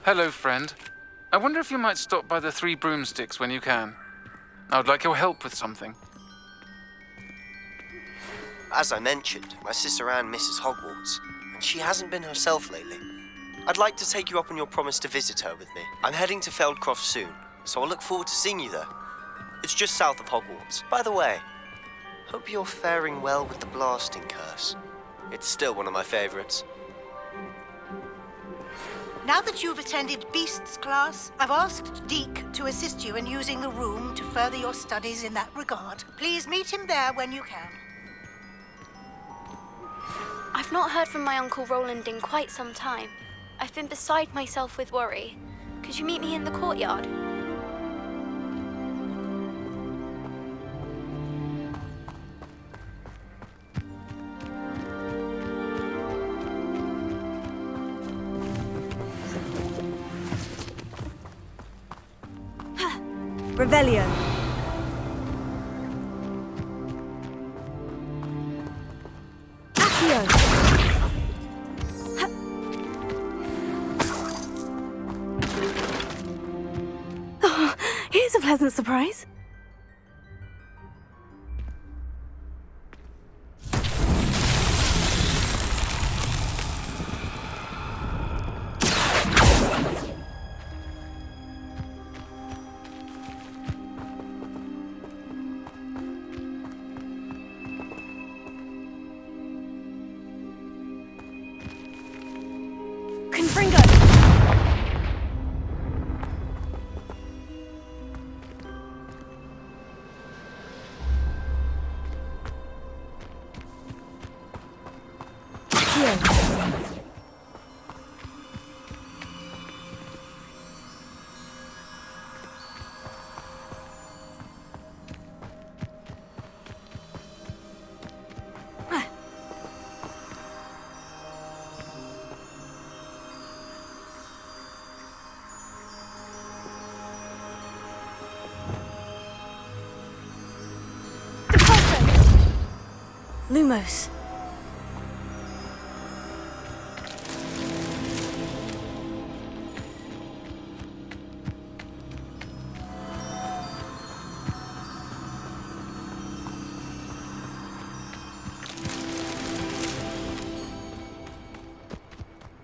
Hello, friend. I wonder if you might stop by the Three Broomsticks when you can. I would like your help with something. As I mentioned, my sister Anne misses Hogwarts, and she hasn't been herself lately. I'd like to take you up on your promise to visit her with me. I'm heading to Feldcroft soon, so I'll look forward to seeing you there. It's just south of Hogwarts. By the way, hope you're faring well with the blasting curse. It's still one of my favorites. Now that you've attended Beasts class, I've asked Deke to assist you in using the room to further your studies in that regard. Please meet him there when you can. I've not heard from my Uncle Roland in quite some time. I've been beside myself with worry. Could you meet me in the courtyard? Revelio. Accio. Oh, here's a pleasant surprise. Confringo! Lumos.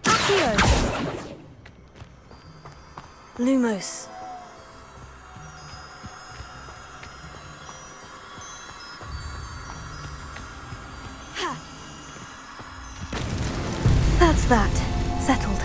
Accio. Lumos. That's that. Settled.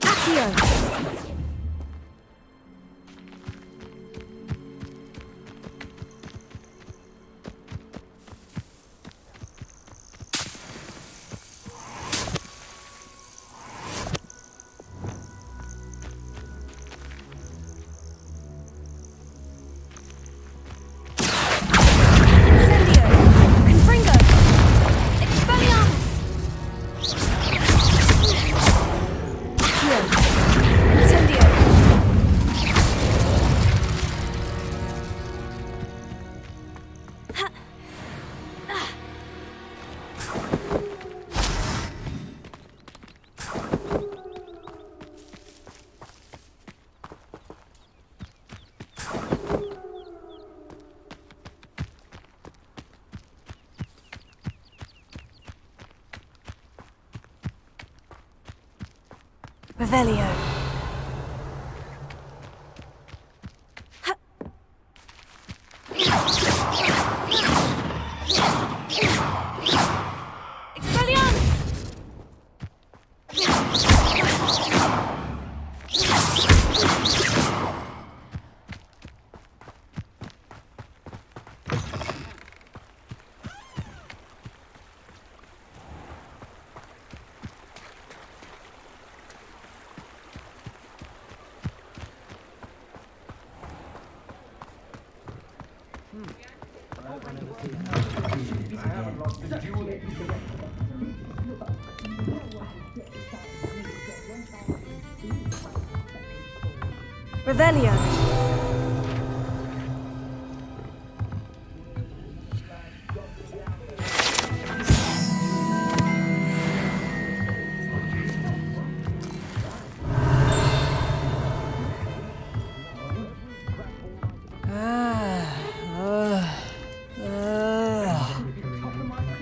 Accio. Revelio. Revelio.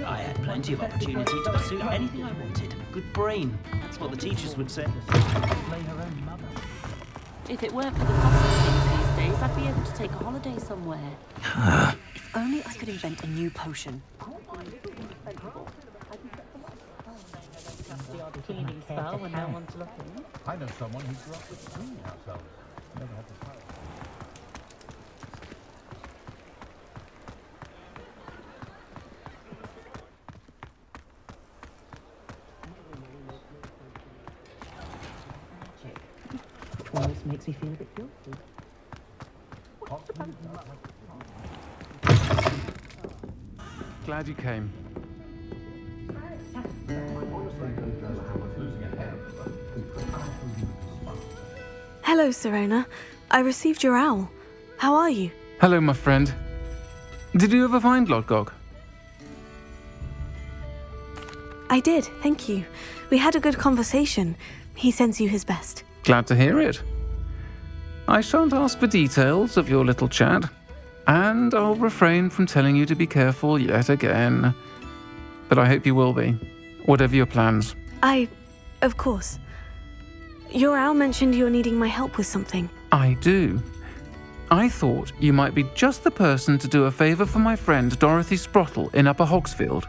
I had plenty of opportunity to pursue anything I wanted. Good brain. That's what the teachers would say. Play her own mother. If it weren't for the cost of things these days, I'd be able to take a holiday somewhere. If only I could invent a new potion. The cleaning spell when no one's looking. I know someone who grew up with cleaning ourselves. Never had to try. Almost makes me feel a bit guilty. Glad you came. Hello, Serona. I received your owl. How are you? Hello, my friend. Did you ever find Lodgok? I did, thank you. We had a good conversation. He sends you his best. Glad to hear it. I shan't ask for details of your little chat, and I'll refrain from telling you to be careful yet again. But I hope you will be, whatever your plans. Of course. Your owl mentioned you're needing my help with something. I do. I thought you might be just the person to do a favour for my friend Dorothy Sprottle in Upper Hogsfield.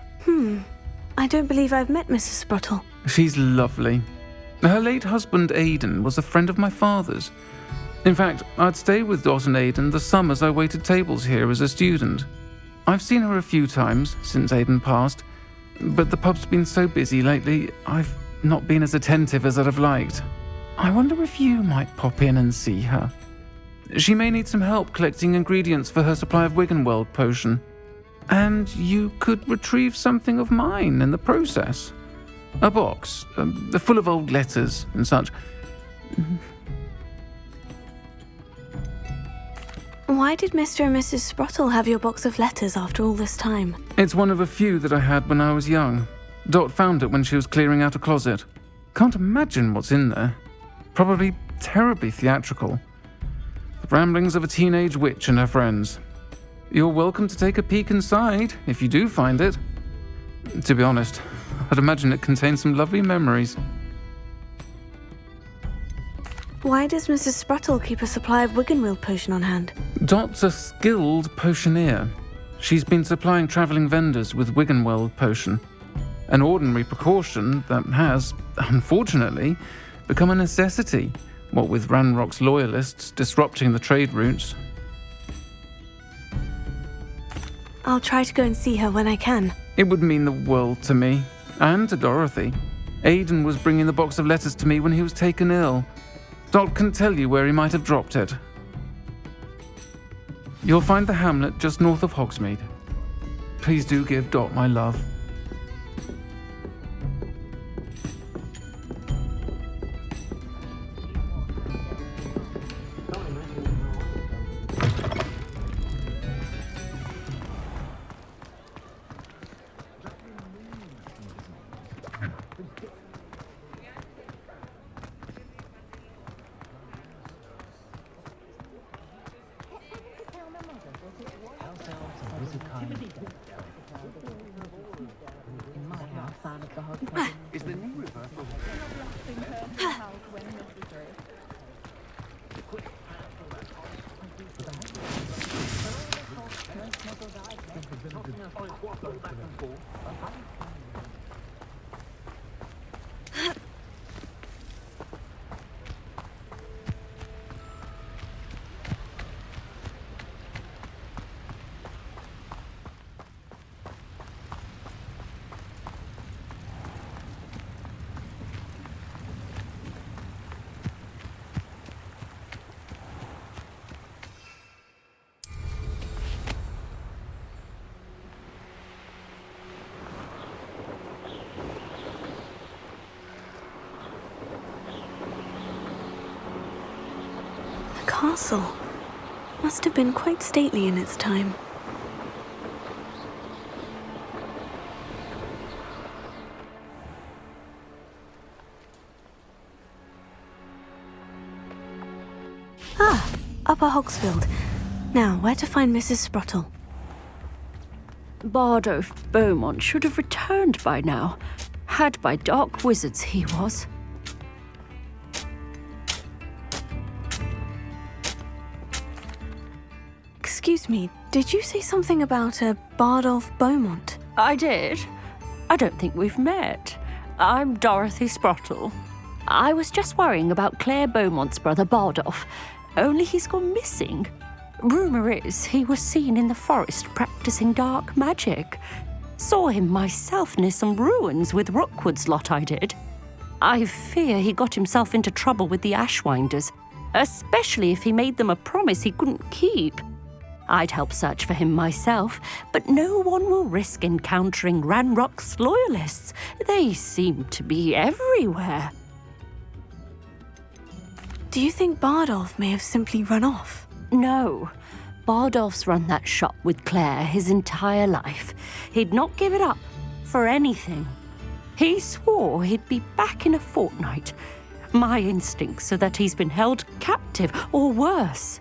I don't believe I've met Mrs. Sprottle. She's lovely. Her late husband Aidan was a friend of my father's. In fact, I'd stay with Dot and Aidan the summers I waited tables here as a student. I've seen her a few times since Aidan passed, but the pub's been so busy lately, I've not been as attentive as I'd have liked. I wonder if you might pop in and see her. She may need some help collecting ingredients for her supply of Wiggenweld potion. And you could retrieve something of mine in the process. A box, full of old letters and such. Why did Mr. and Mrs. Sprottle have your box of letters after all this time? It's one of a few that I had when I was young. Dot found it when she was clearing out a closet. Can't imagine what's in there. Probably terribly theatrical. The ramblings of a teenage witch and her friends. You're welcome to take a peek inside, if you do find it. To be honest, I'd imagine it contains some lovely memories. Why does Mrs. Sprottle keep a supply of Wiggenweld potion on hand? Dot's a skilled potioneer. She's been supplying travelling vendors with Wiggenweld potion. An ordinary precaution that has, unfortunately, become a necessity, what with Ranrock's loyalists disrupting the trade routes. I'll try to go and see her when I can. It would mean the world to me, and to Dorothy. Aidan was bringing the box of letters to me when he was taken ill. Dot can tell you where he might have dropped it. You'll find the hamlet just north of Hogsmeade. Please do give Dot my love. castle. Must have been quite stately in its time. Ah, Upper Hogsfield. Now, where to find Mrs. Sprottle? Bardolph Beaumont should have returned by now. Had by dark wizards he was. Excuse me, did you say something about a Bardolph Beaumont? I did. I don't think we've met. I'm Dorothy Sprottle. I was just worrying about Claire Beaumont's brother Bardolph, only he's gone missing. Rumour is he was seen in the forest practicing dark magic. Saw him myself near some ruins with Rookwood's lot I did. I fear he got himself into trouble with the Ashwinders, especially if he made them a promise he couldn't keep. I'd help search for him myself, but no one will risk encountering Ranrock's loyalists. They seem to be everywhere. Do you think Bardolph may have simply run off? No. Bardolph's run that shop with Claire his entire life. He'd not give it up for anything. He swore he'd be back in a fortnight. My instincts are that he's been held captive, or worse.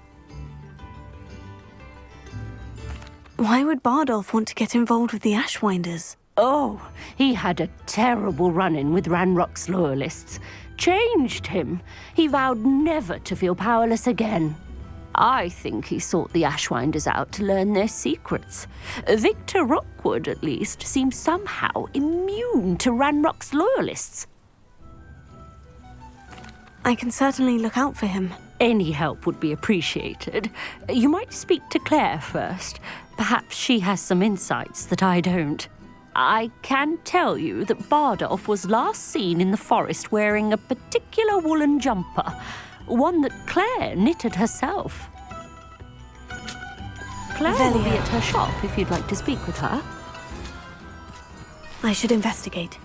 Why would Bardolph want to get involved with the Ashwinders? Oh, he had a terrible run-in with Ranrock's loyalists. Changed him. He vowed never to feel powerless again. I think he sought the Ashwinders out to learn their secrets. Victor Rookwood, at least, seems somehow immune to Ranrock's loyalists. I can certainly look out for him. Any help would be appreciated. You might speak to Claire first. Perhaps she has some insights that I don't. I can tell you that Bardolph was last seen in the forest wearing a particular woolen jumper, one that Claire knitted herself. Claire will be at her shop if you'd like to speak with her. I should investigate.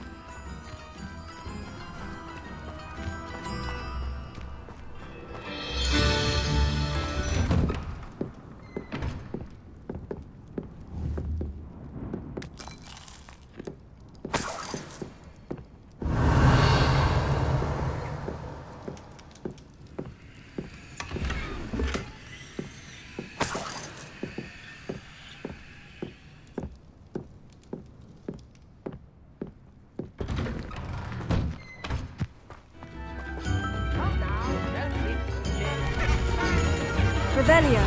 Revelio.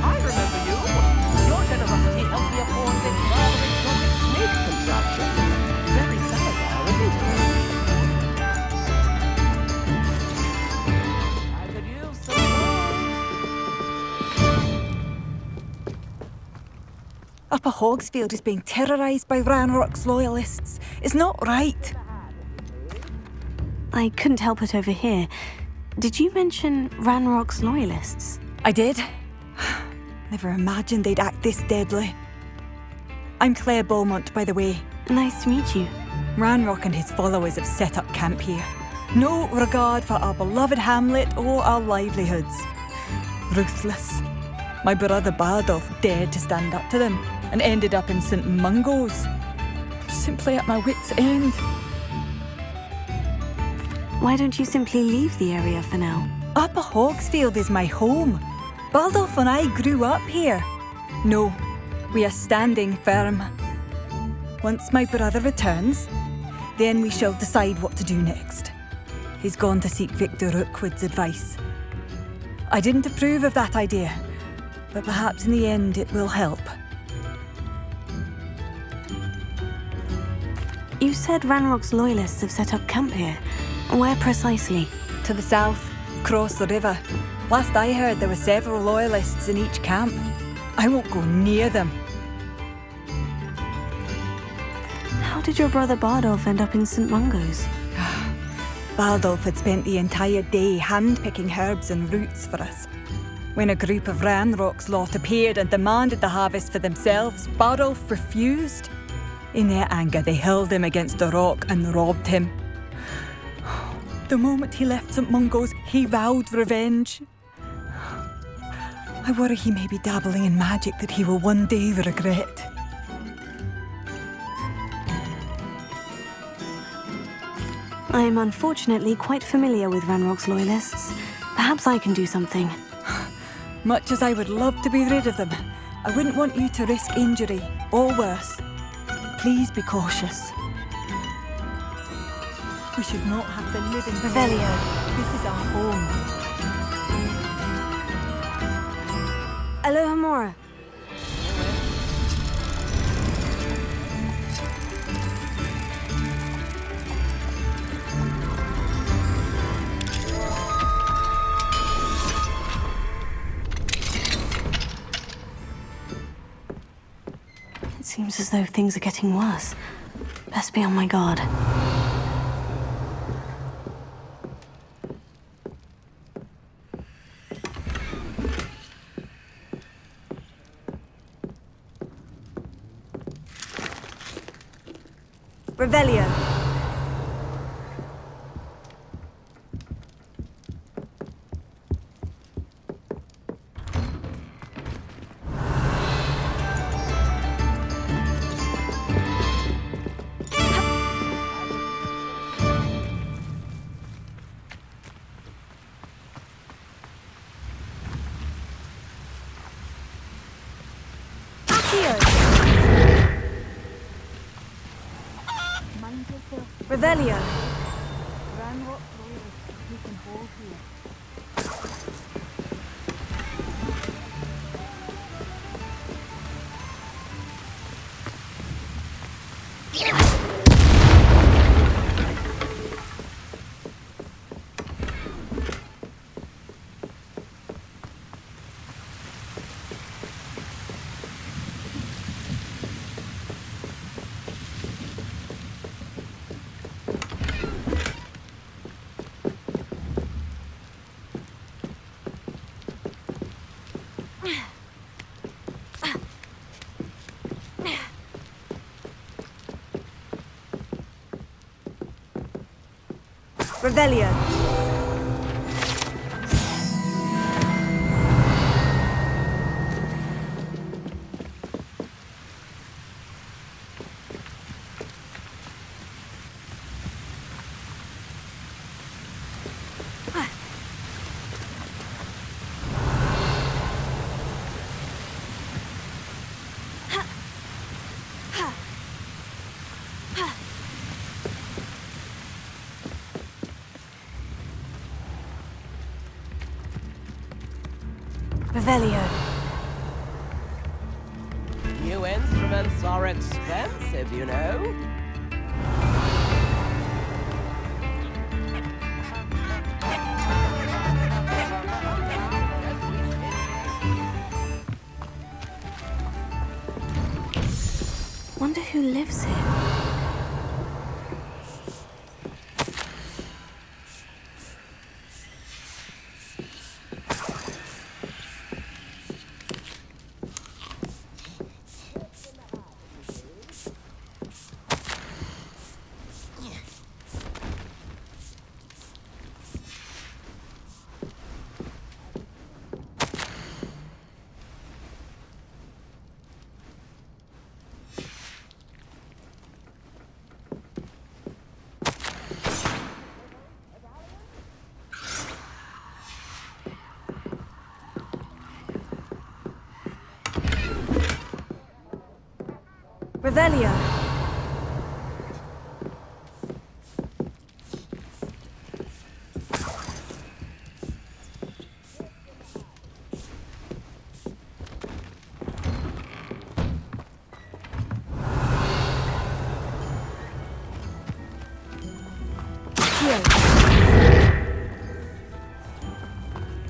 I remember you. Your generosity helped me afford this rather exotic snake contraption. Very Salazar, isn't it? I could use some more. Upper Hogsfield is being terrorised by Ranrock's loyalists. It's not right. I couldn't help it over here. Did you mention Ranrock's loyalists? I did. Never imagined they'd act this deadly. I'm Claire Beaumont, by the way. Nice to meet you. Ranrock and his followers have set up camp here. No regard for our beloved hamlet or our livelihoods. Ruthless. My brother Bardolph dared to stand up to them and ended up in St. Mungo's. Simply at my wit's end. Why don't you simply leave the area for now? Upper Hogsfield is my home. Bardolph and I grew up here. No, we are standing firm. Once my brother returns, then we shall decide what to do next. He's gone to seek Victor Rookwood's advice. I didn't approve of that idea, but perhaps in the end it will help. You said Ranrock's loyalists have set up camp here. Where precisely? To the south, across the river. Last I heard, there were several loyalists in each camp. I won't go near them. How did your brother Bardolph end up in St. Mungo's? Bardolph had spent the entire day hand-picking herbs and roots for us. When a group of Ranrock's lot appeared and demanded the harvest for themselves, Bardolph refused. In their anger, they hurled him against a rock and robbed him. The moment he left St. Mungo's, he vowed revenge. I worry he may be dabbling in magic that he will one day regret. I am unfortunately quite familiar with Ranrock's loyalists. Perhaps I can do something. Much as I would love to be rid of them, I wouldn't want you to risk injury, or worse. Please be cautious. We should not have to live in Revelio. This is our home. Alohomora. It seems as though things are getting worse. Best be on my guard. Revelio. Revelio. Revelio. Revelio. New instruments are expensive, you know. Wonder who lives here. Revelio.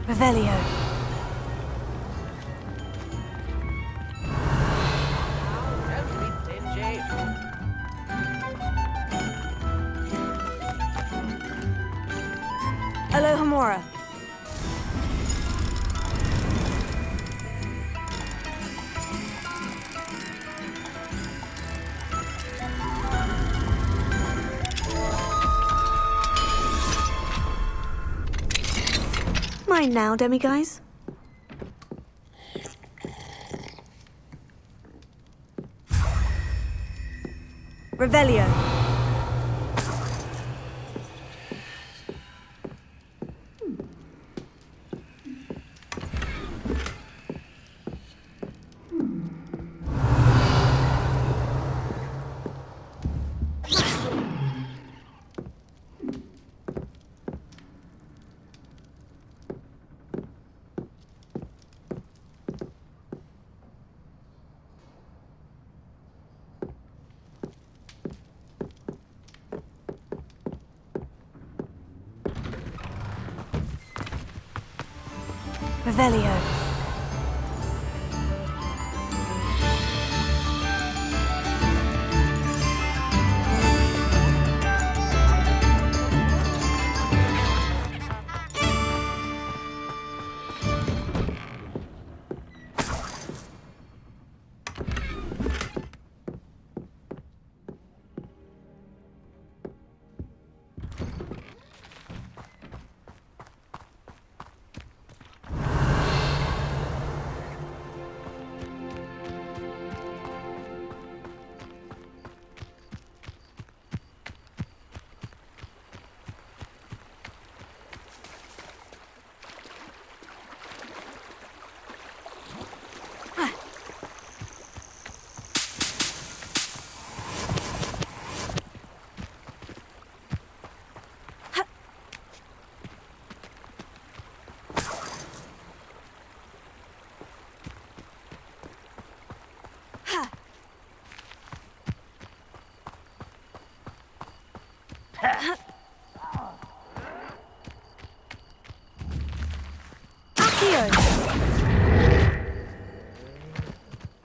Revelio. Don't be stingy. Alohomora. mind now, demiguise? Revelio. Revelio.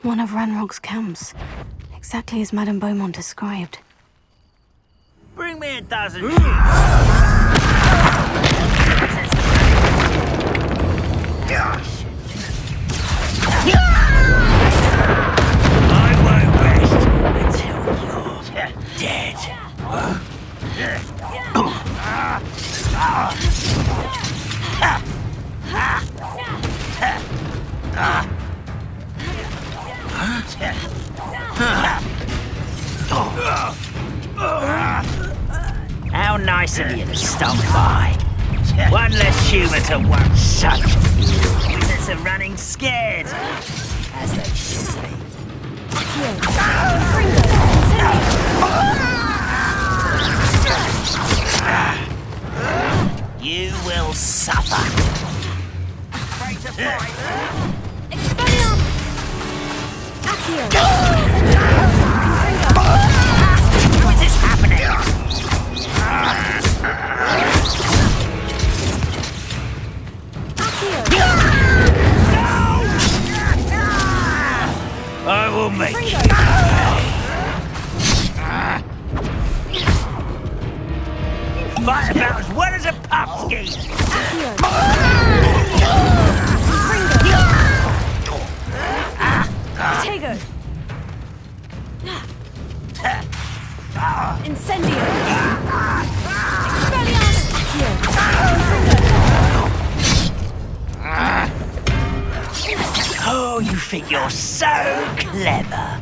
One of Ranrock's camps, exactly as Madame Beaumont described. Bring me a dozen. I won't rest until you're dead. How nice of you to stop by. One less humour to one such. Wizards are running scared, as they should be. You will suffer. How is this happening? I will make you pay. Fight about as well as a pup ski. Tego. Incendio. Oh, you think you're so clever.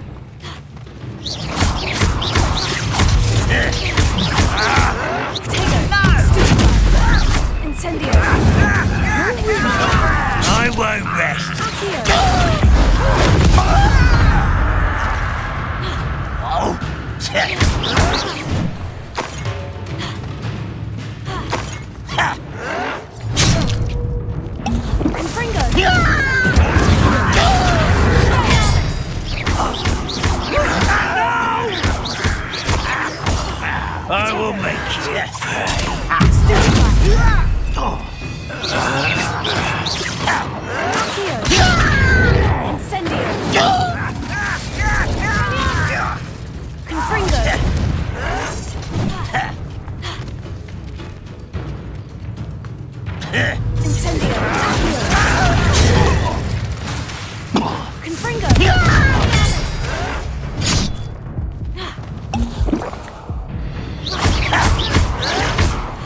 Incendio. I won't rest. I will make you pay.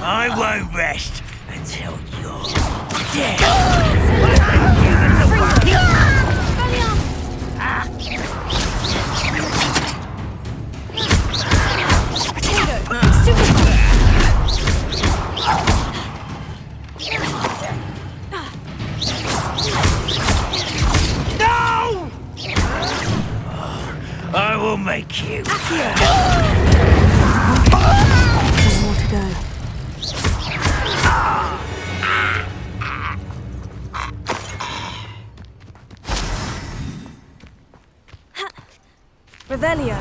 I won't rest until you're dead. I will make you. There's more to go. Revelio.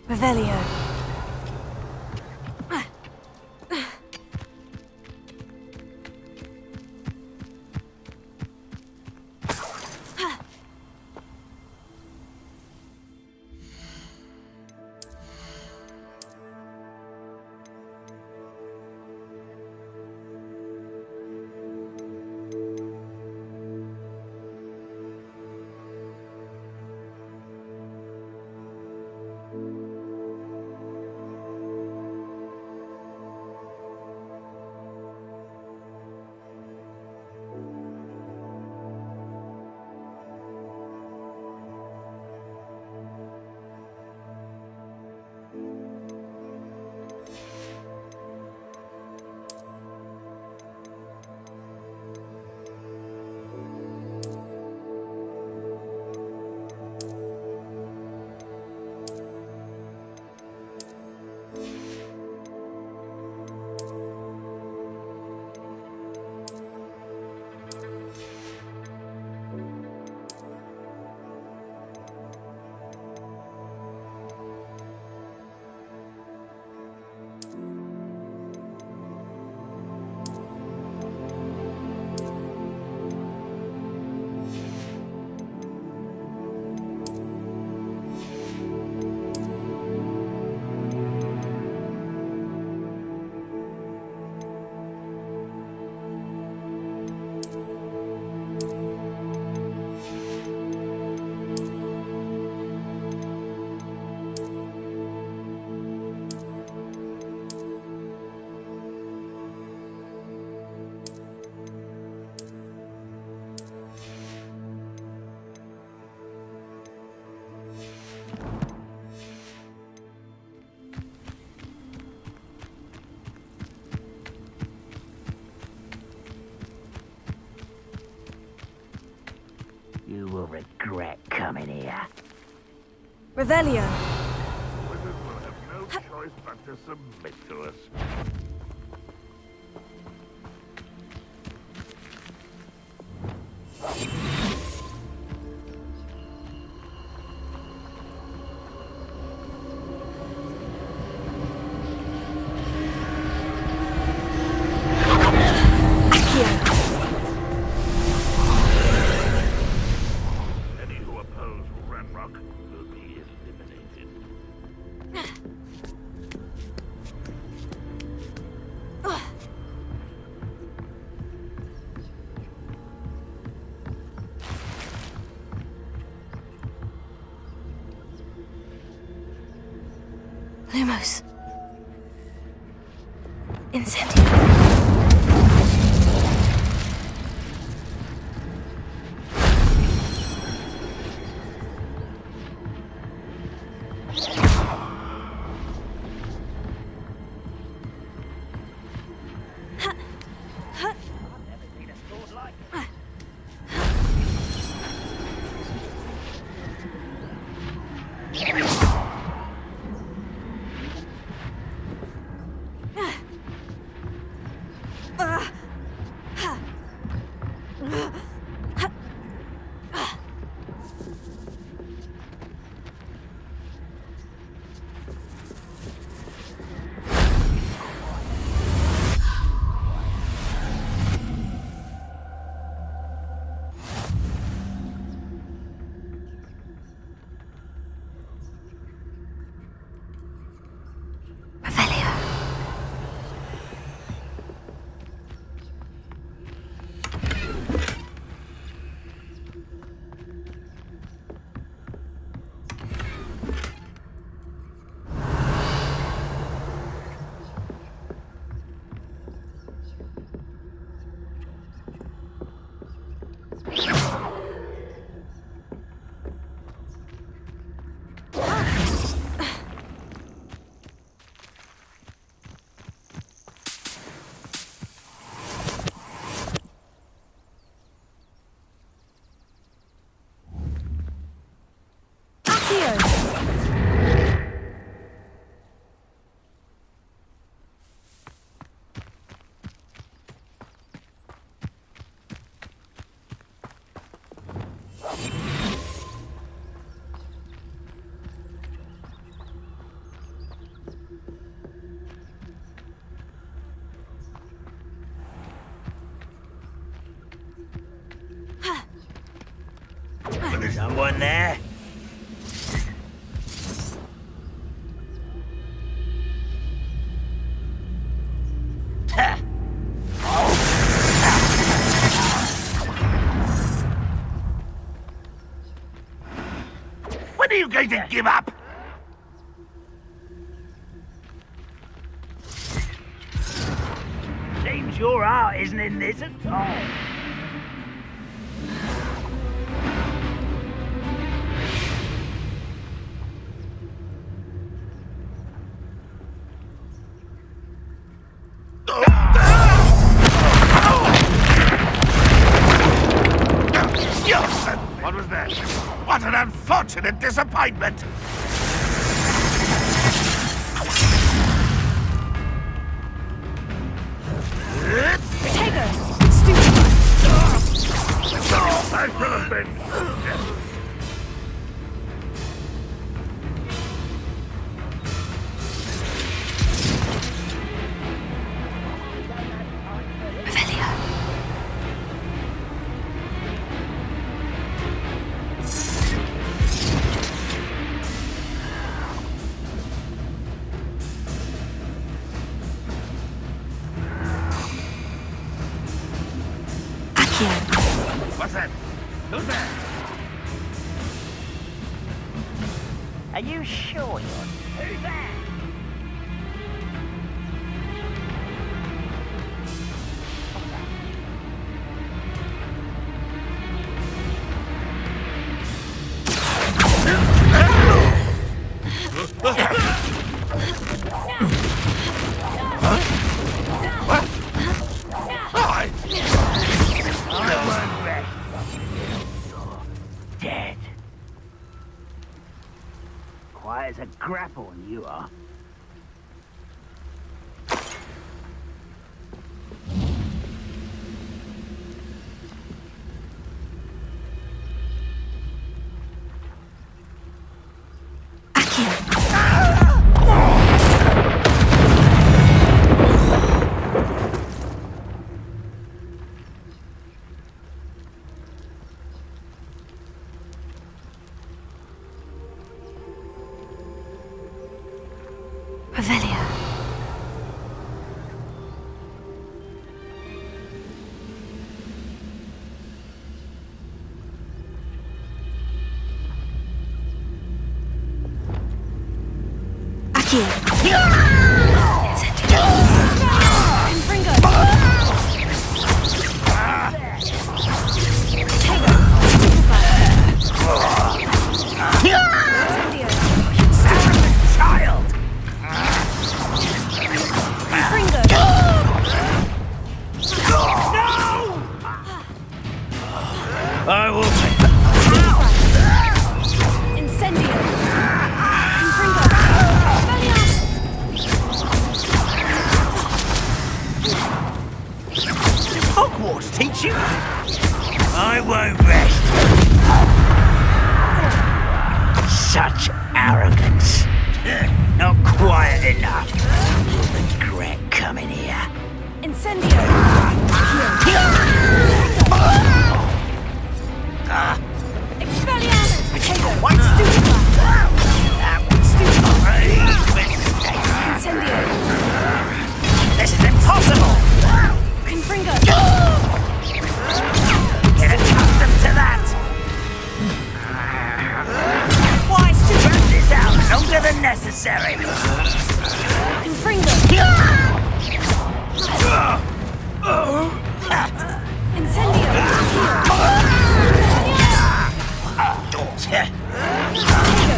Revelio. You will regret coming here. Revelio. Wizards will have no choice but to submit to us. Any who oppose Ranrock will be eliminated. Lumos. Incendio. Someone there? When are you going to give up? Seems your heart isn't in this at all. What was that? What an unfortunate disappointment! I should have been. What's that? Who's there? Are you sure you're... Who's there? Dead. Quiet as a grapple, you are. Revelia. I will... Incendio. Hogwarts teach you? I won't rest. Such arrogance. Not quiet enough. Regret coming here. Incendio. Expelliarmus! What? That was stupid. Incendio. This is impossible. Confringo. Get accustomed to that. Why stretch this out longer than necessary? Confringo. Incendio.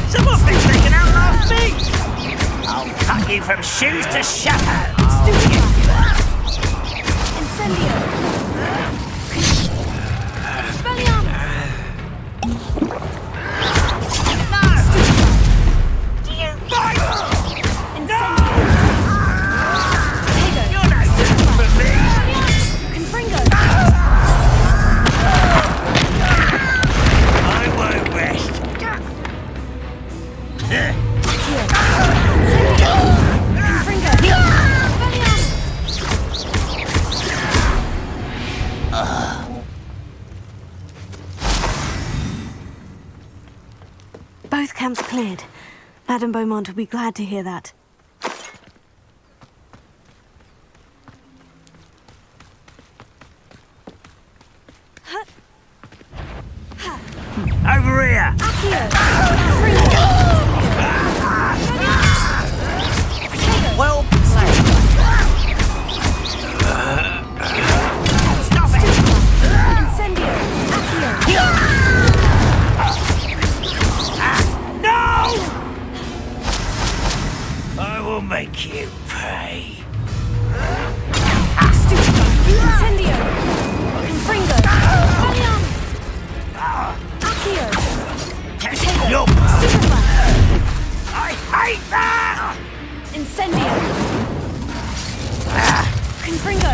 Someone's been taken out last week. I'll cut you from shoes to shadow. Incendio. Expelliarmus. Do you fight? Incendio. You're no good for me. Confringo. I won't rest. Both camps cleared. Madame Beaumont will be glad to hear that. Over here! Well played. Stop it! Incendio! No! I will make you pay. Incendio! Confringo! Accio! No! Superflash! I hate that! Incendio! Confringo!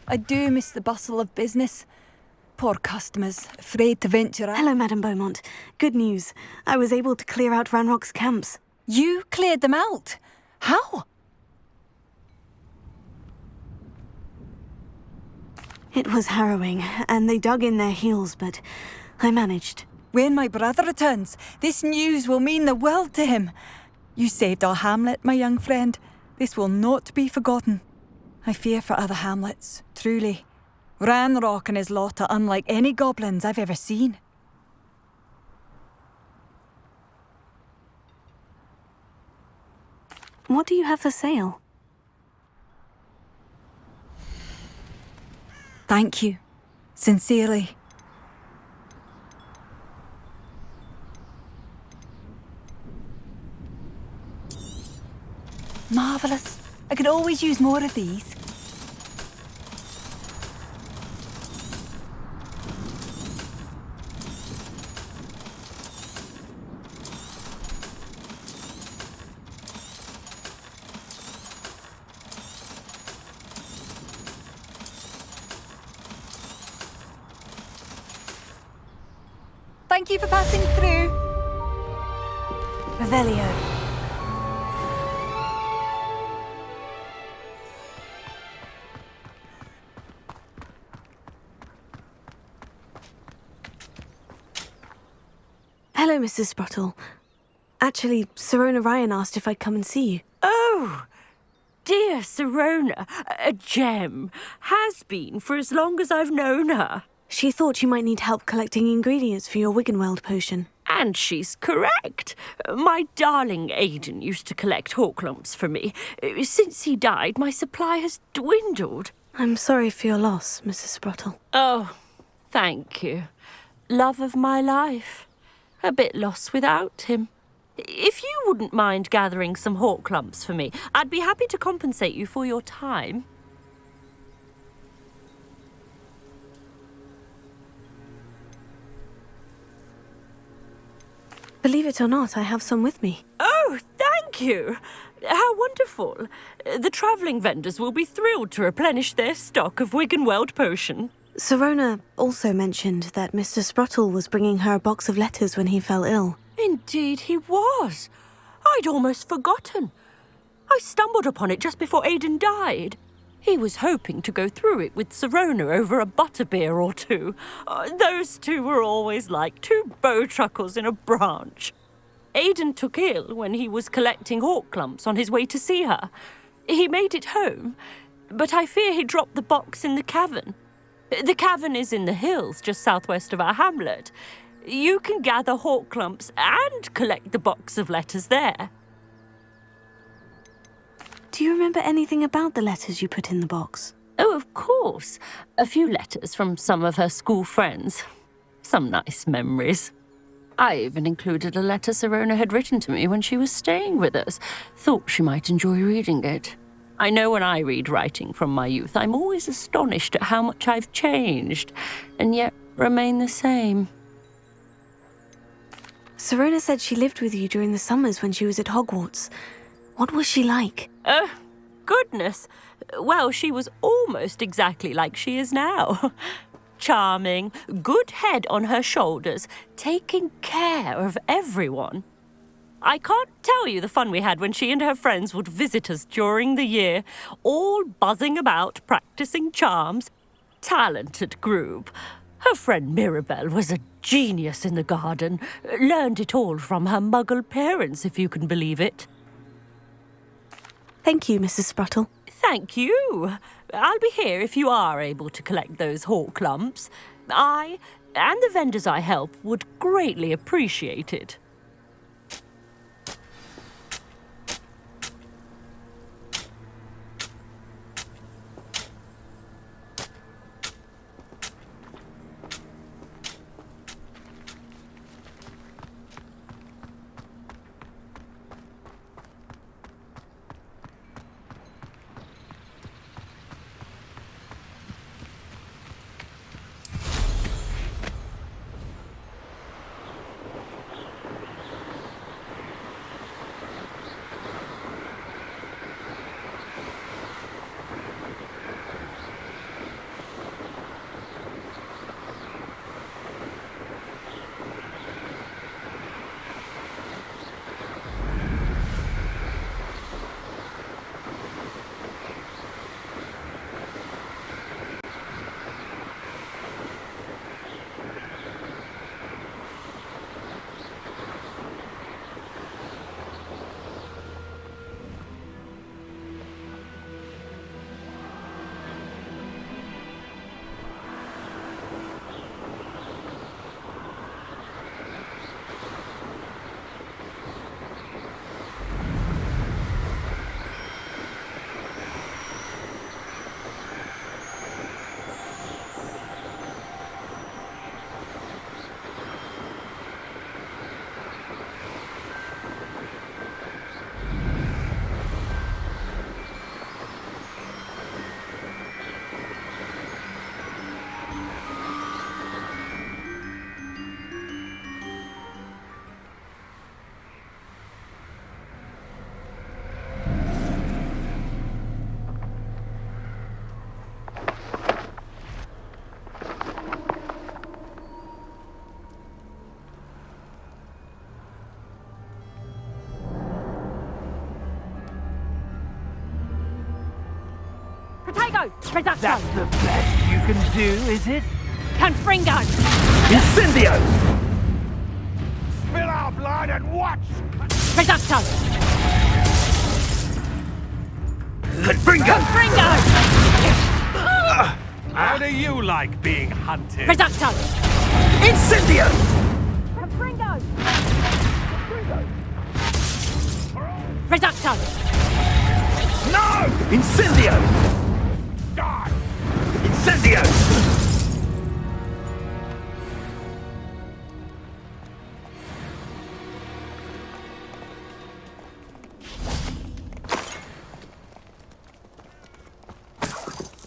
I do miss the bustle of business. Poor customers, afraid to venture out. Hello, Madame Beaumont. Good news. I was able to clear out Ranrock's camps. You cleared them out? How? It was harrowing, and they dug in their heels, but I managed. When my brother returns, this news will mean the world to him. You saved our hamlet, my young friend. This will not be forgotten. I fear for other hamlets, truly. Ranrock and his lot are unlike any goblins I've ever seen. What do you have for sale? Thank you. Sincerely. Marvellous. I could always use more of these. Thank you for passing through. Revelio. Hello, Mrs. Sprottle. Actually, Sirona Ryan asked if I'd come and see you. Oh, dear Sirona, a gem. Has been for as long as I've known her. She thought you might need help collecting ingredients for your Wiggenweld potion. And she's correct. My darling Aidan used to collect hawk lumps for me. Since he died, my supply has dwindled. I'm sorry for your loss, Mrs. Sprottle. Oh, thank you. Love of my life. A bit lost without him. If you wouldn't mind gathering some hawk lumps for me, I'd be happy to compensate you for your time. Believe it or not, I have some with me. Oh, thank you. How wonderful. The travelling vendors will be thrilled to replenish their stock of Wiggenweld potion. Sirona also mentioned that Mr. Sprottle was bringing her a box of letters when he fell ill. Indeed he was. I'd almost forgotten. I stumbled upon it just before Aidan died. He was hoping to go through it with Sirona over a butterbeer or two. Those two were always like two bowtruckles in a branch. Aidan took ill when he was collecting hawk lumps on his way to see her. He made it home, but I fear he dropped the box in the cavern. The cavern is in the hills just southwest of our hamlet. You can gather hawk lumps and collect the box of letters there. Do you remember anything about the letters you put in the box? Oh, of course. A few letters from some of her school friends. Some nice memories. I even included a letter Sirona had written to me when she was staying with us. Thought she might enjoy reading it. I know when I read writing from my youth, I'm always astonished at how much I've changed, and yet remain the same. Sirona said she lived with you during the summers when she was at Hogwarts. What was she like? Goodness. Well, she was almost exactly like she is now. Charming, good head on her shoulders, taking care of everyone. I can't tell you the fun we had when she and her friends would visit us during the year, all buzzing about, practicing charms. Talented group. Her friend Mirabelle was a genius in the garden. Learned it all from her muggle parents, if you can believe it. Thank you, Mrs. Spruttle. Thank you. I'll be here if you are able to collect those hawk lumps. I, and the vendors I help, would greatly appreciate it. Potato! Reducto! That's the best you can do, is it? Confringo! Incendio! Spill our blood and watch! Reducto! Confringo! Confringo! How do you like being hunted? Reducto! Incendio! Confringo! Reducto! No! Incendio! Die! Incendio!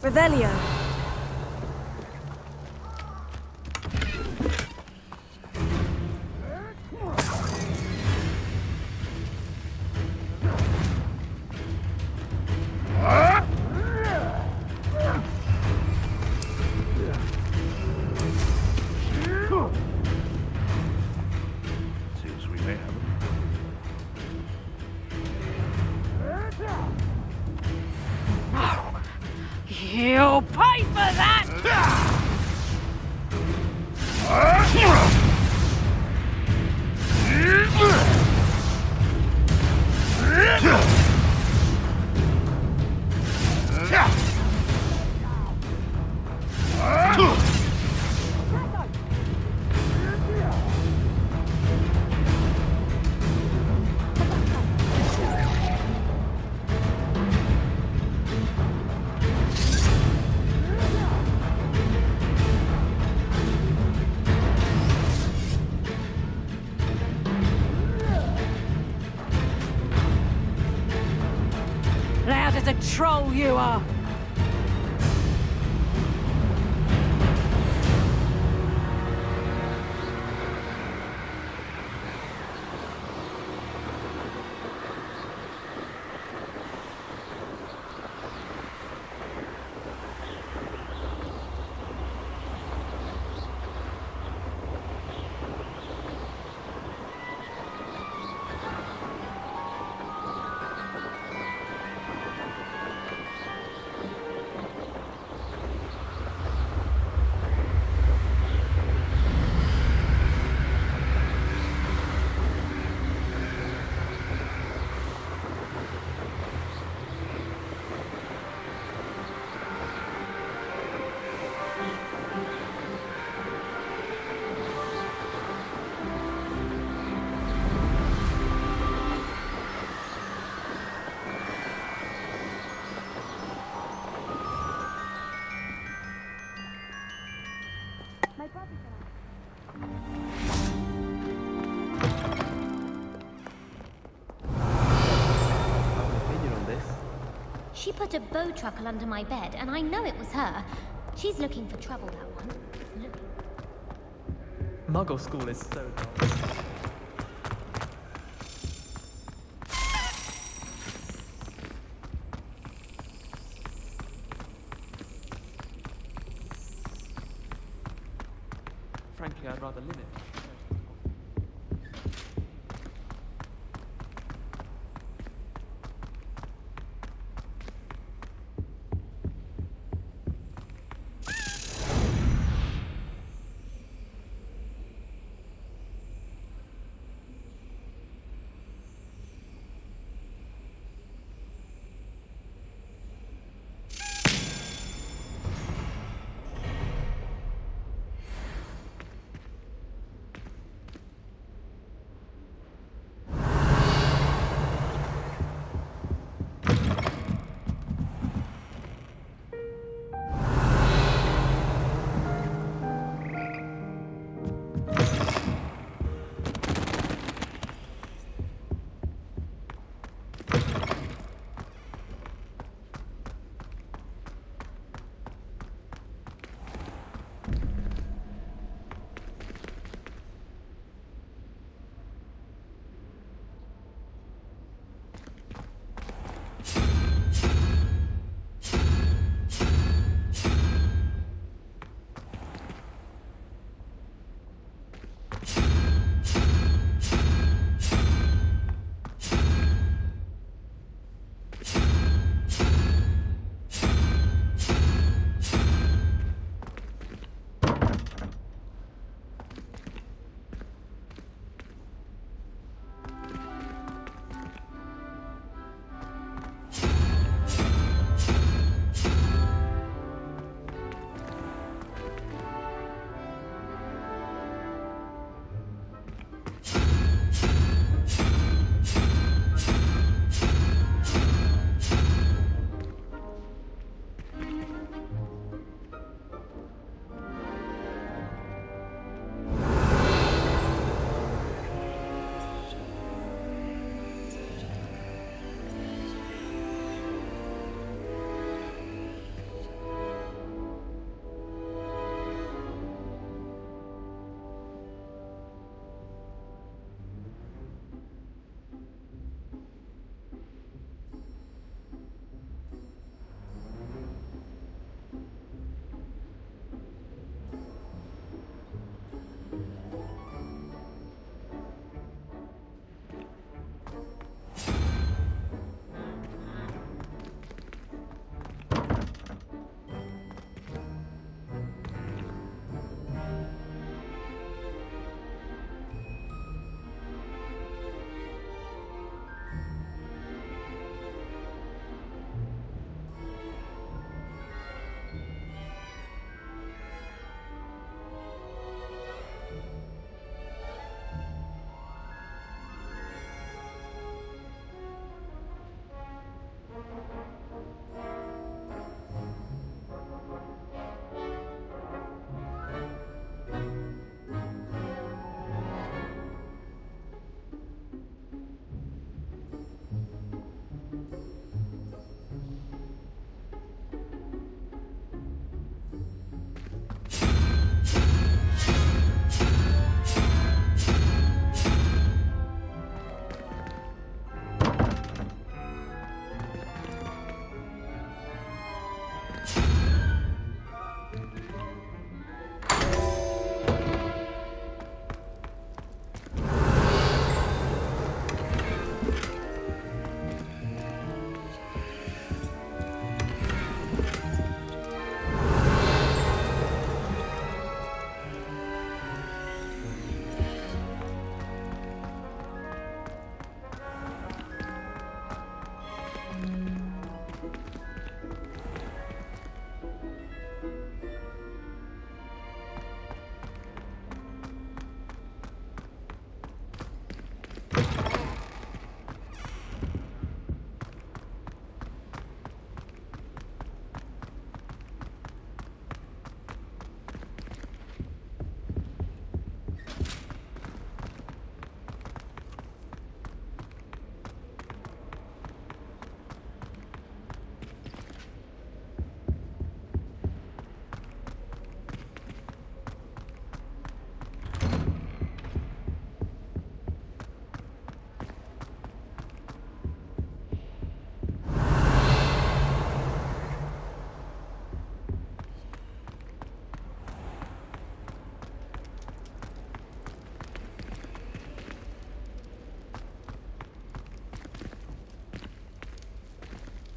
Revelio. Seems we may have You'll pay troll you are! She put a bow truckle under my bed, and I know it was her. She's looking for trouble, that one. Muggle school is so dull. Frankly, I'd rather limit.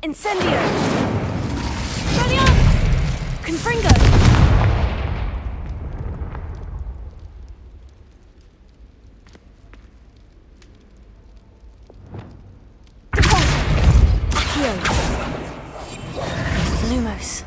Incendio! Brilliant! Confringo! Accio! Lumos.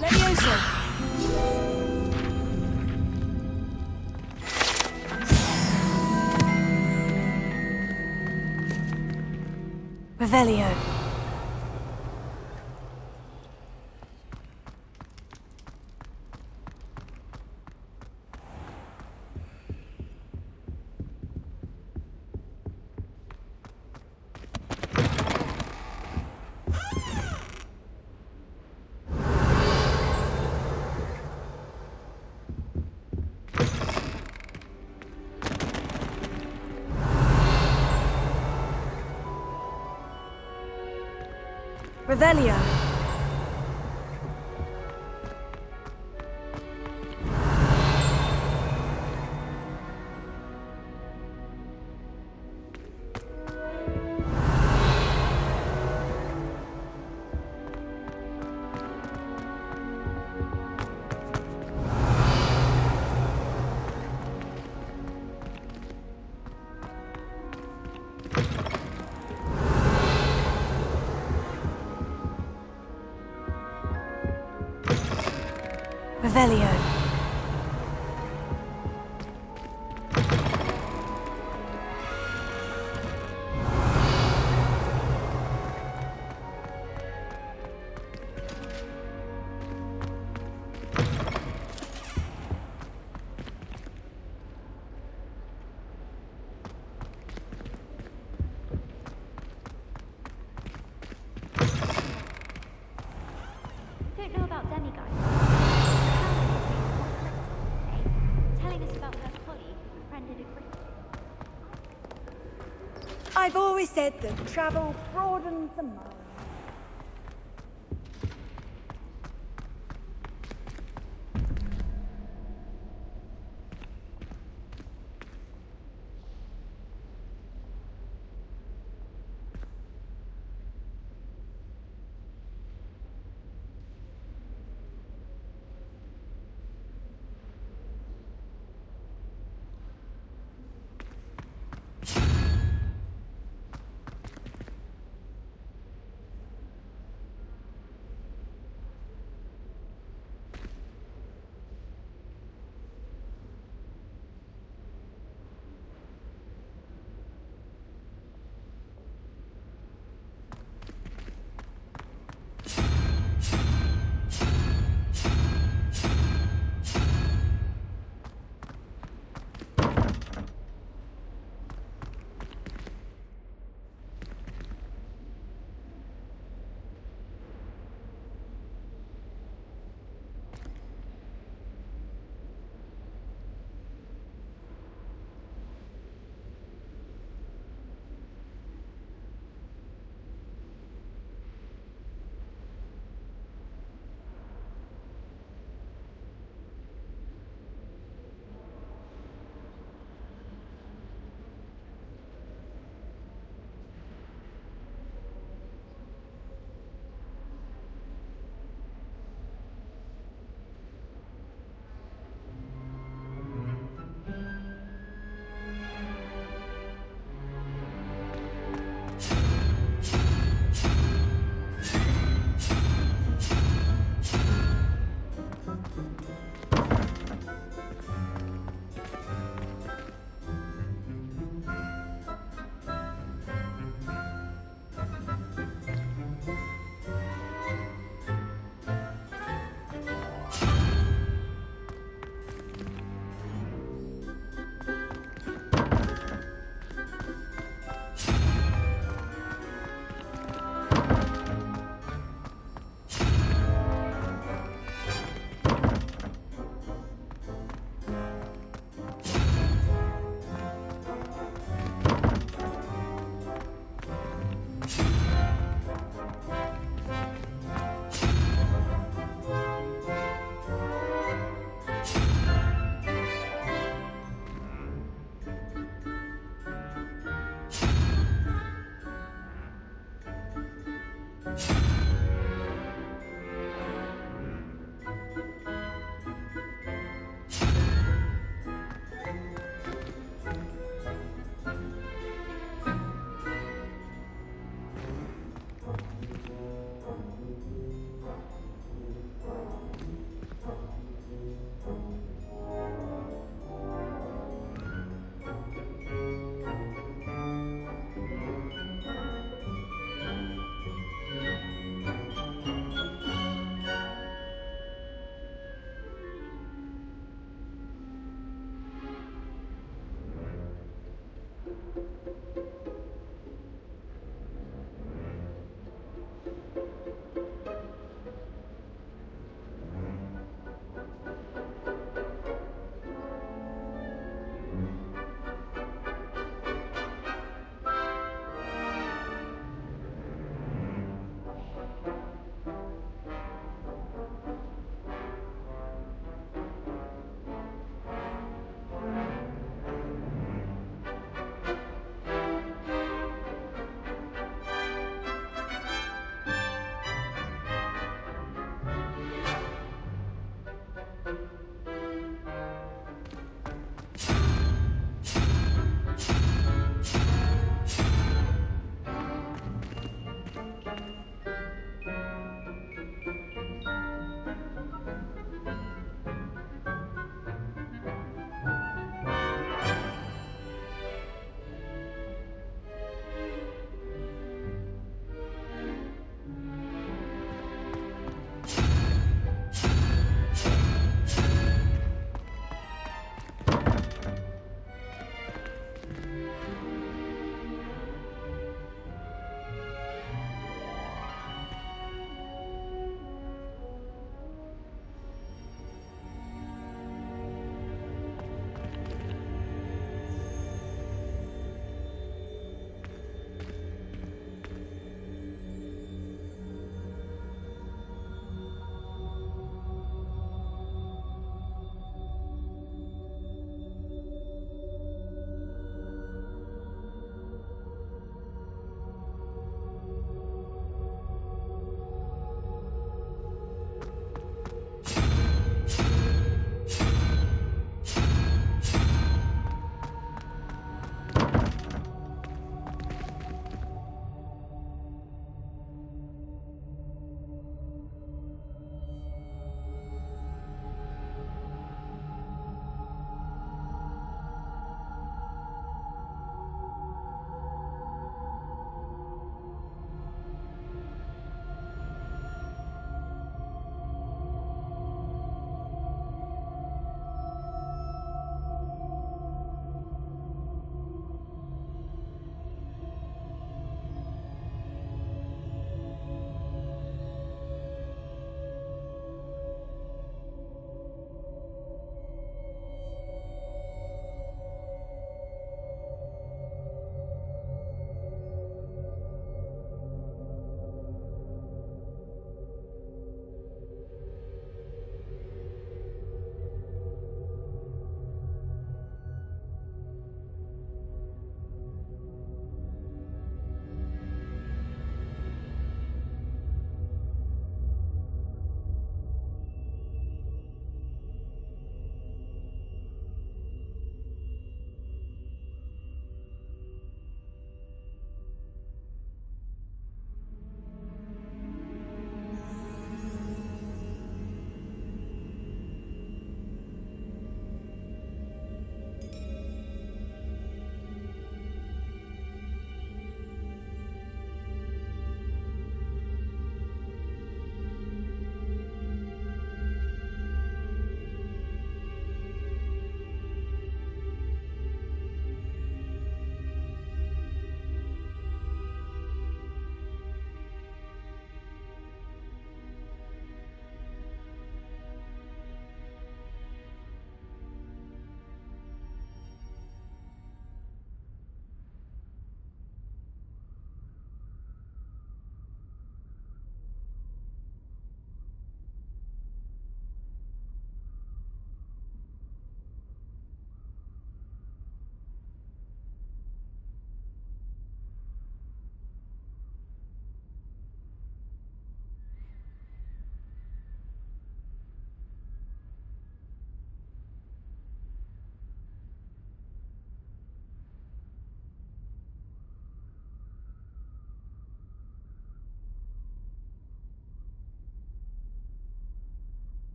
Levioso! Revelio. Revelio. Revelio. Don't know about demigods. Telling us about her colleague who befriended a creature. I've always said that travel broadens the mind.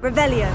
Revelio.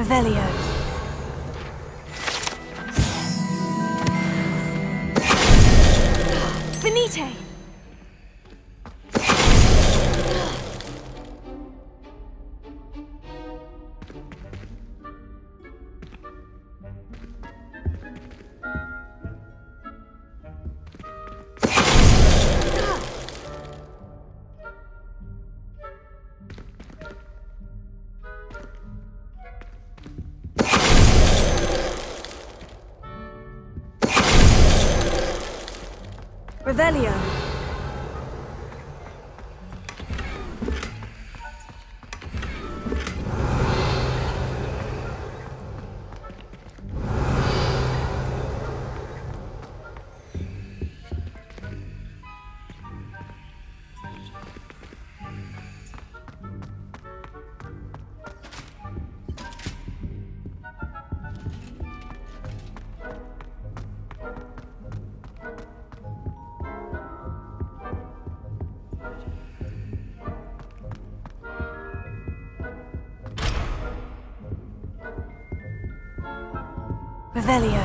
Revelio. Finite! Revelio. Revelio.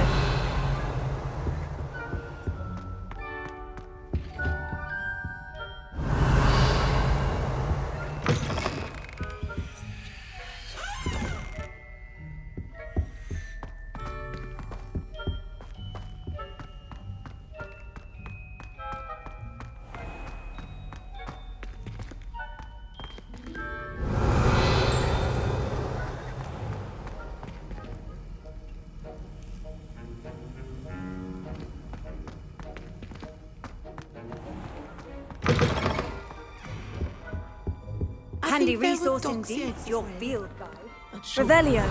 Handy resource indeed, your field guide. Revelio.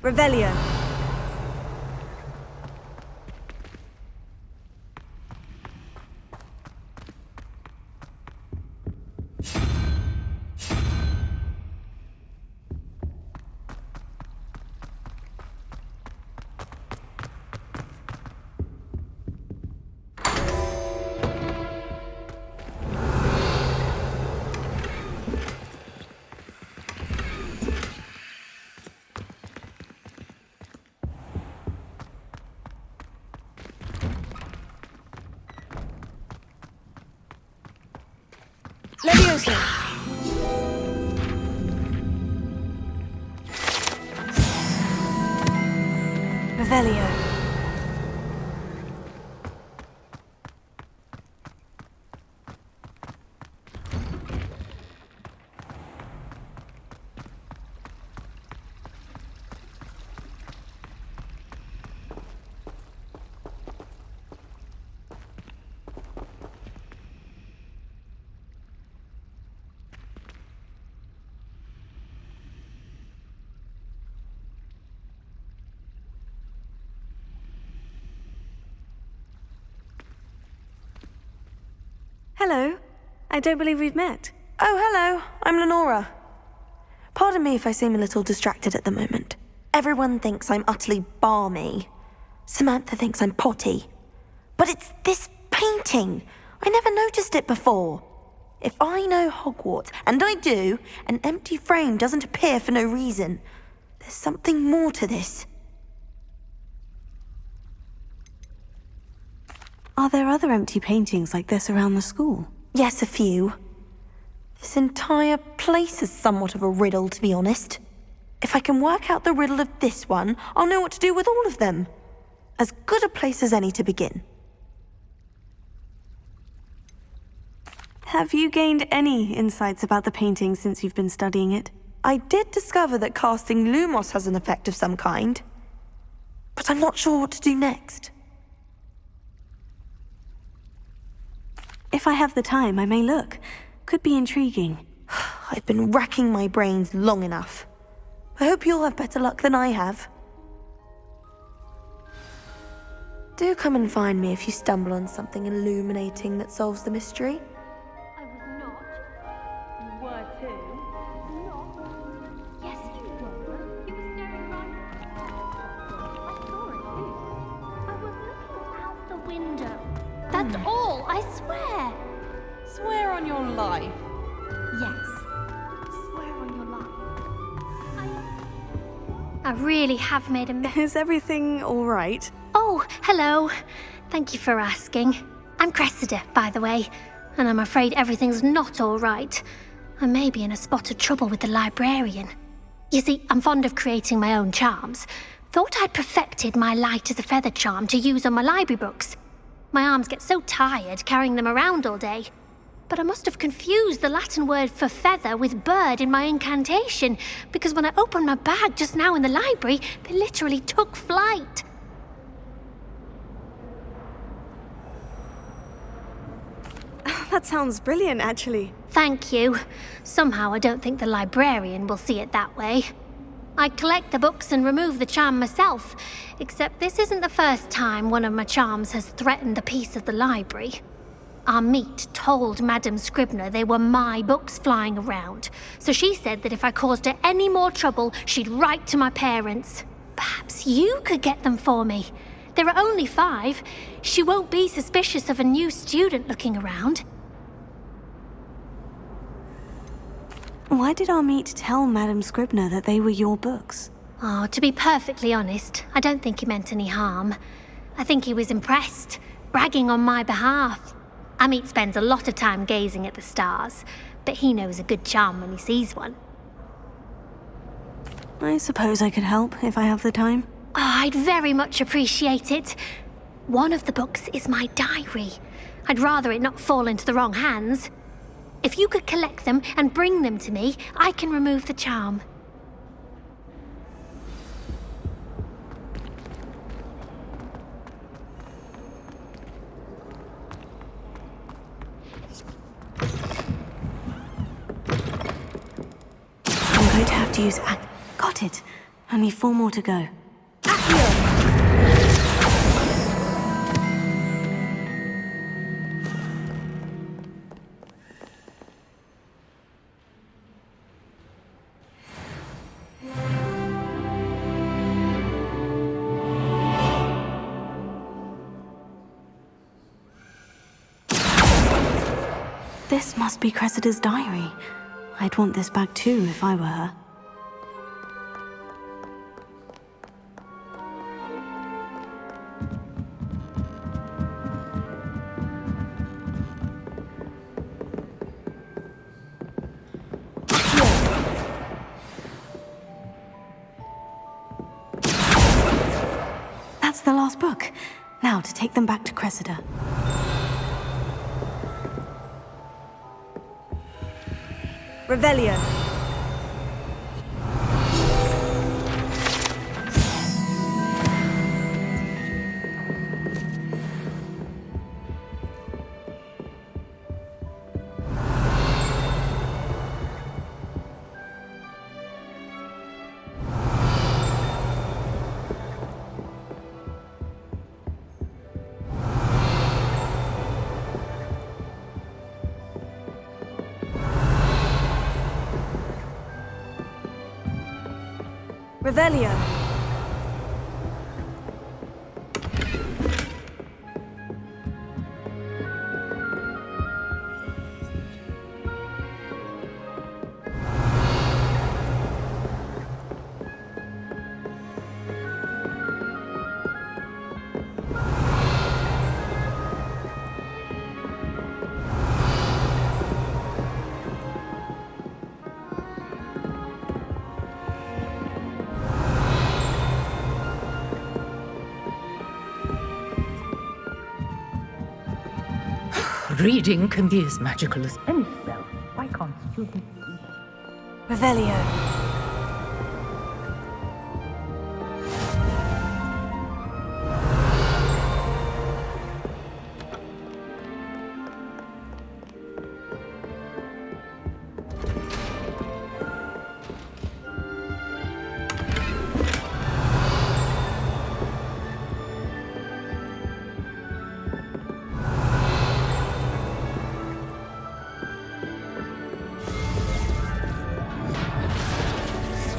Revelio. Leviosa. Revelio. Hello. I don't believe we've met. Oh, hello. I'm Lenora. Pardon me if I seem a little distracted at the moment. Everyone thinks I'm utterly balmy. Samantha thinks I'm potty. But it's this painting. I never noticed it before. If I know Hogwarts, and I do, an empty frame doesn't appear for no reason. There's something more to this. Are there other empty paintings like this around the school? Yes, a few. This entire place is somewhat of a riddle, to be honest. If I can work out the riddle of this one, I'll know what to do with all of them. As good a place as any to begin. Have you gained any insights about the painting since you've been studying it? I did discover that casting Lumos has an effect of some kind. But I'm not sure what to do next. If I have the time, I may look. Could be intriguing. I've been racking my brains long enough. I hope you'll have better luck than I have. Do come and find me if you stumble on something illuminating that solves the mystery. I was not. You were too. Not. Yes, you were. You were staring right at me. I saw it too. I was looking out the window. That's all, I swear. Swear on your life. Yes. Swear on your life. I really have made a mess. Is everything all right? Oh, hello. Thank you for asking. I'm Cressida, by the way, and I'm afraid everything's not all right. I may be in a spot of trouble with the librarian. You see, I'm fond of creating my own charms. Thought I'd perfected my light as a feather charm to use on my library books. My arms get so tired carrying them around all day. But I must have confused the Latin word for feather with bird in my incantation, because when I opened my bag just now in the library, they literally took flight. That sounds brilliant, actually. Thank you. Somehow I don't think the librarian will see it that way. I collect the books and remove the charm myself, except this isn't the first time one of my charms has threatened the peace of the library. Our meet told Madame Scribner they were my books flying around, so she said that if I caused her any more trouble, she'd write to my parents. Perhaps you could get them for me. There are only 5. She won't be suspicious of a new student looking around. Why did our meet tell Madame Scribner that they were your books? Oh, to be perfectly honest, I don't think he meant any harm. I think he was impressed, bragging on my behalf. Amit spends a lot of time gazing at the stars, but he knows a good charm when he sees one. I suppose I could help if I have the time. Oh, I'd very much appreciate it. One of the books is my diary. I'd rather it not fall into the wrong hands. If you could collect them and bring them to me, I can remove the charm. I'm going to have to use Got it. Only 4 more to go. This must be Cressida's diary. I'd want this back too if I were her. That's the last book. Now to take them back to Cressida. Revelio. Revelio. Reading can be as magical as any spell. Why can't students see? Revelio.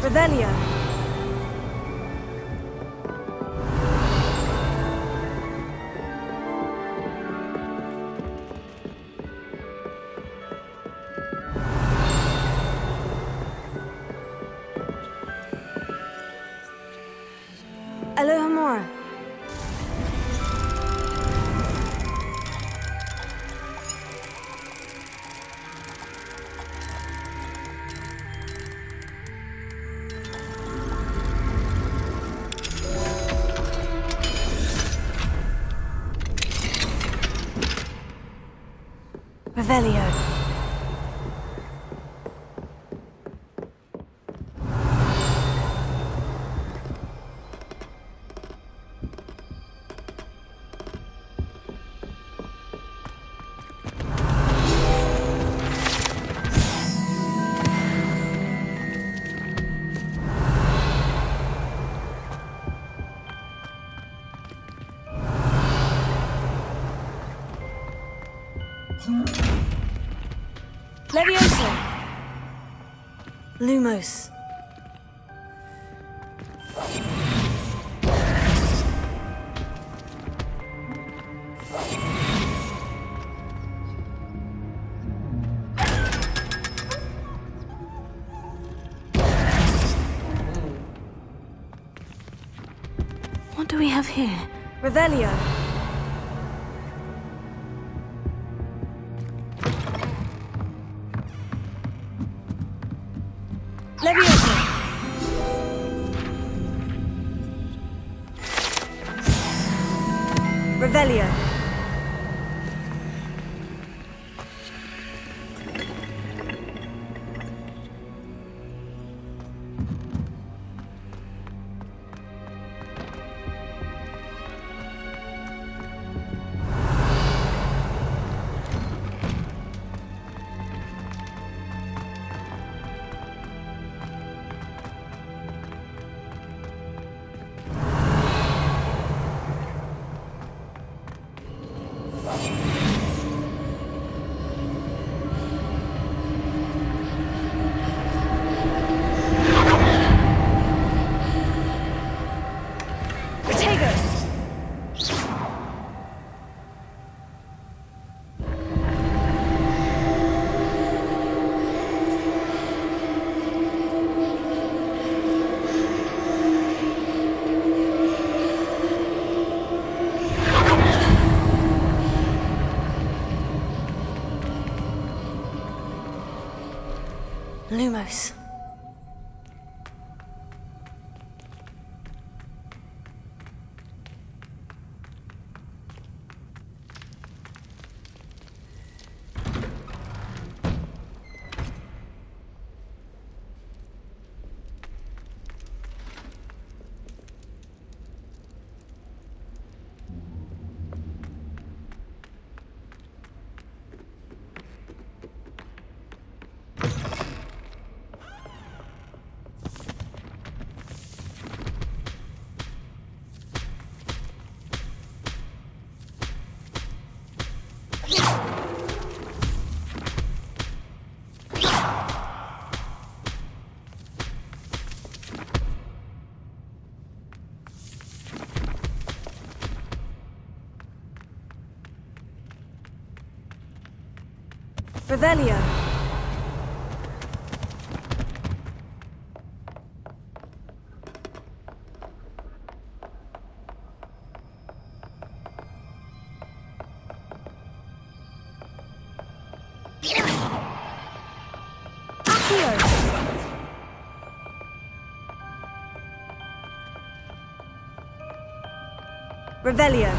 Revelio. Alohomora. Revelio. Levioso. Lumos. What do we have here? Revelio. Levioso. Revelio. Lumos. Revelio. Revelio.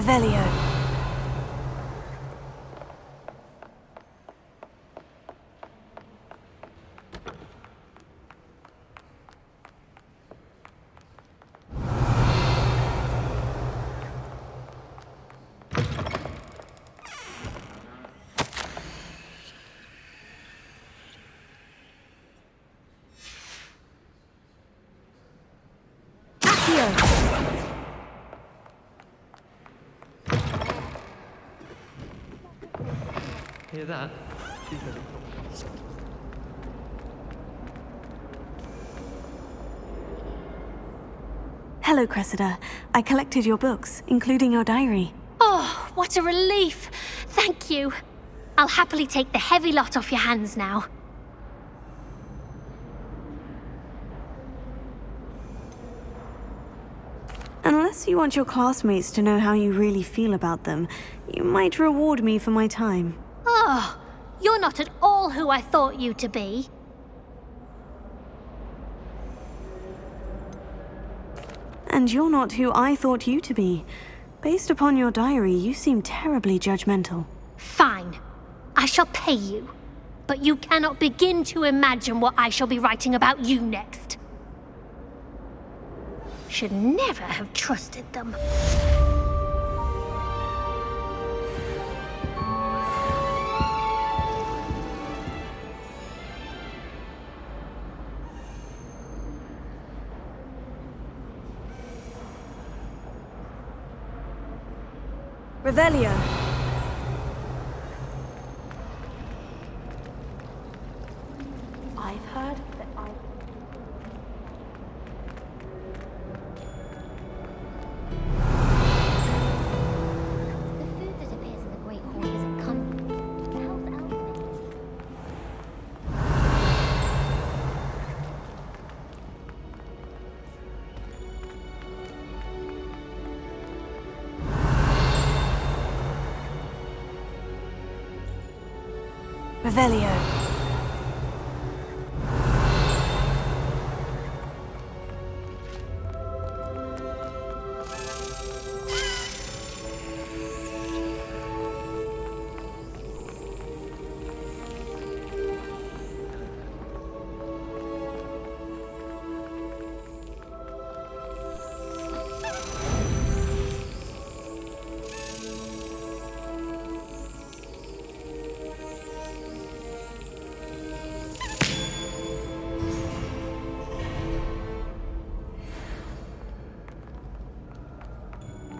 Revelio. Hear that? She's a Hello, Cressida. I collected your books, including your diary. Oh, what a relief. Thank you. I'll happily take the heavy lot off your hands now. Unless you want your classmates to know how you really feel about them, you might reward me for my time. Oh, you're not at all who I thought you to be. And you're not who I thought you to be. Based upon your diary, you seem terribly judgmental. Fine. I shall pay you. But you cannot begin to imagine what I shall be writing about you next. Should never have trusted them. Revelio. I've heard that The food that appears in the Great Hall isn't comfortable. It helps elves. Revelio.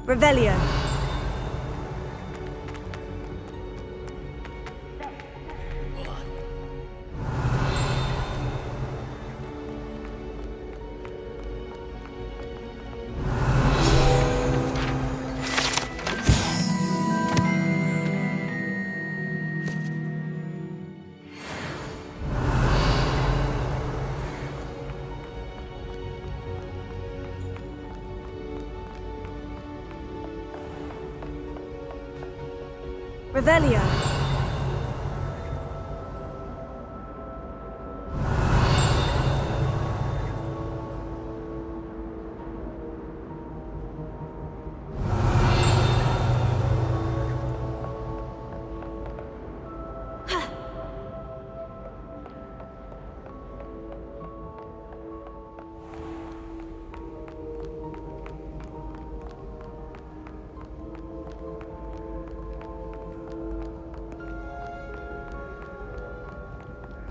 Revelio. Revelio.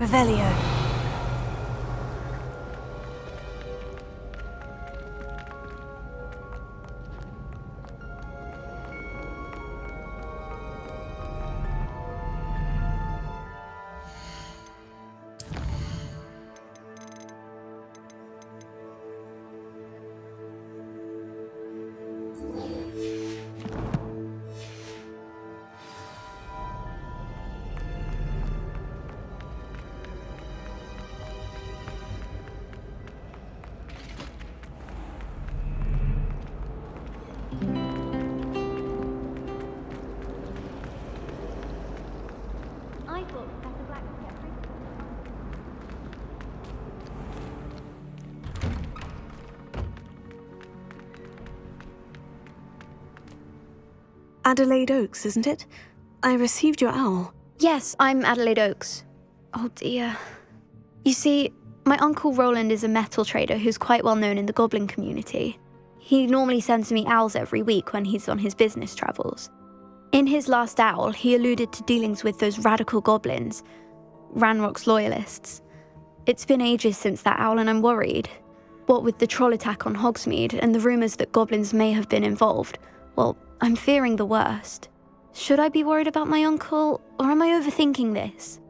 Revelio. I thought Professor Black would get rid of it. Adelaide Oaks, isn't it? I received your owl. Yes, I'm Adelaide Oaks. Oh dear. You see, my Uncle Roland is a metal trader who's quite well known in the goblin community. He normally sends me owls every week when he's on his business travels. In his last owl, he alluded to dealings with those radical goblins, Ranrock's loyalists. It's been ages since that owl and I'm worried. What with the troll attack on Hogsmeade and the rumours that goblins may have been involved, well, I'm fearing the worst. Should I be worried about my uncle, or am I overthinking this?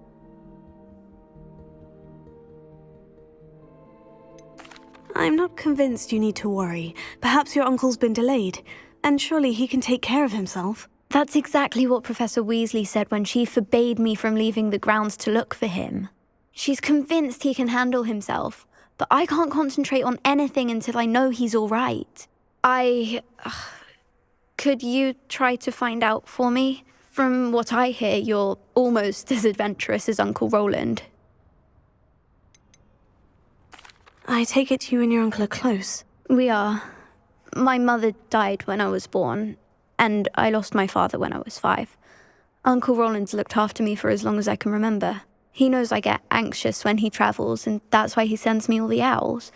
I'm not convinced you need to worry. Perhaps your uncle's been delayed, and surely he can take care of himself. That's exactly what Professor Weasley said when she forbade me from leaving the grounds to look for him. She's convinced he can handle himself, but I can't concentrate on anything until I know he's all right. Could you try to find out for me? From what I hear, you're almost as adventurous as Uncle Roland. I take it you and your uncle are close. We are. My mother died when I was born, and I lost my father when I was 5. Uncle Roland's looked after me for as long as I can remember. He knows I get anxious when he travels, and that's why he sends me all the owls,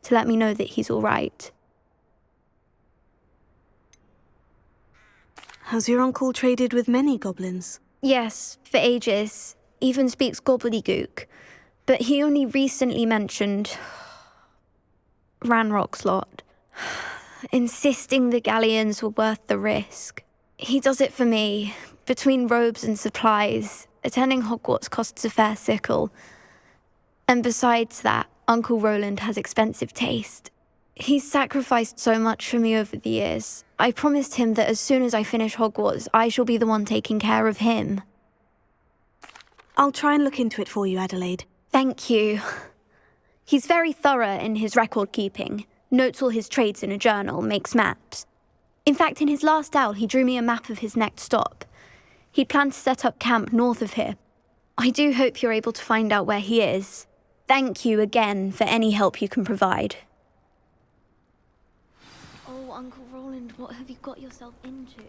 to let me know that he's all right. Has your uncle traded with many goblins? Yes, for ages. Even speaks gobbledygook. But he only recently mentioned Ranrock's lot, insisting the galleons were worth the risk. He does it for me. Between robes and supplies, attending Hogwarts costs a fair sickle. And besides that, Uncle Roland has expensive taste. He's sacrificed so much for me over the years. I promised him that as soon as I finish Hogwarts, I shall be the one taking care of him. I'll try and look into it for you, Adelaide. Thank you. He's very thorough in his record keeping, notes all his trades in a journal, makes maps. In fact, in his last owl, he drew me a map of his next stop. He'd planned to set up camp north of here. I do hope you're able to find out where he is. Thank you again for any help you can provide. Oh, Uncle Roland, what have you got yourself into?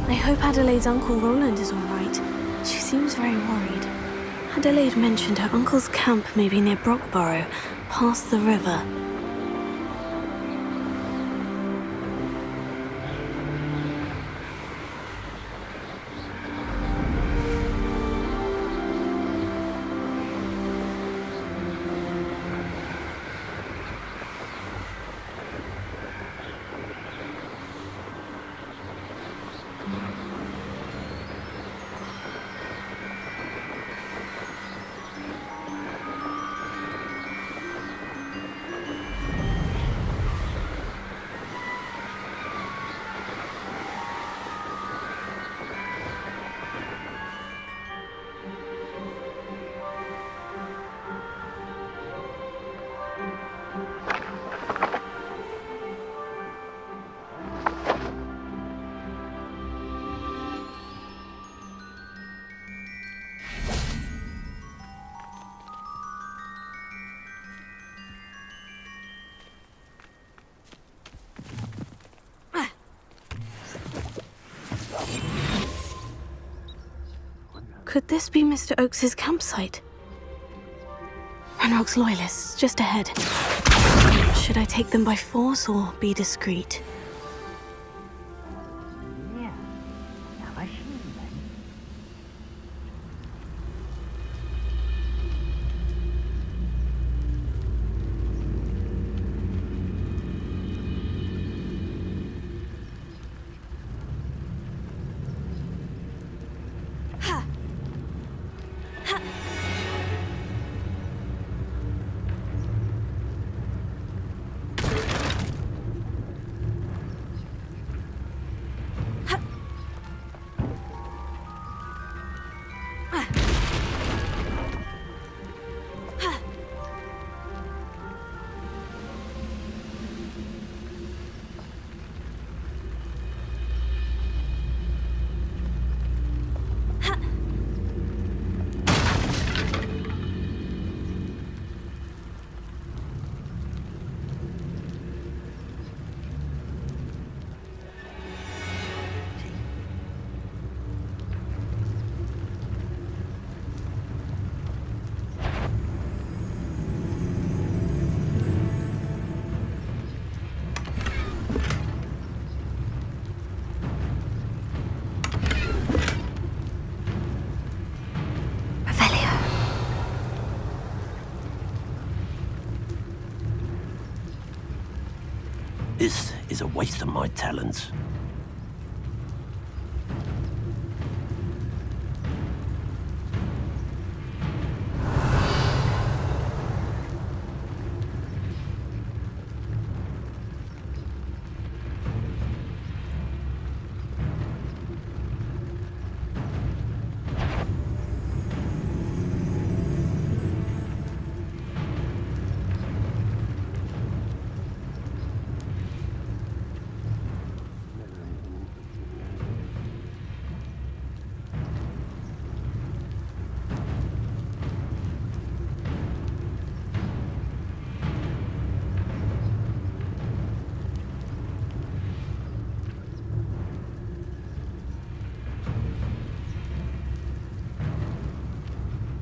I hope Adelaide's Uncle Roland is all right. She seems very worried. Adelaide mentioned her uncle's camp may be near Brockborough, past the river. Could this be Mr. Oakes's campsite? Ranrock's loyalists, just ahead. Should I take them by force or be discreet? This is a waste of my talents.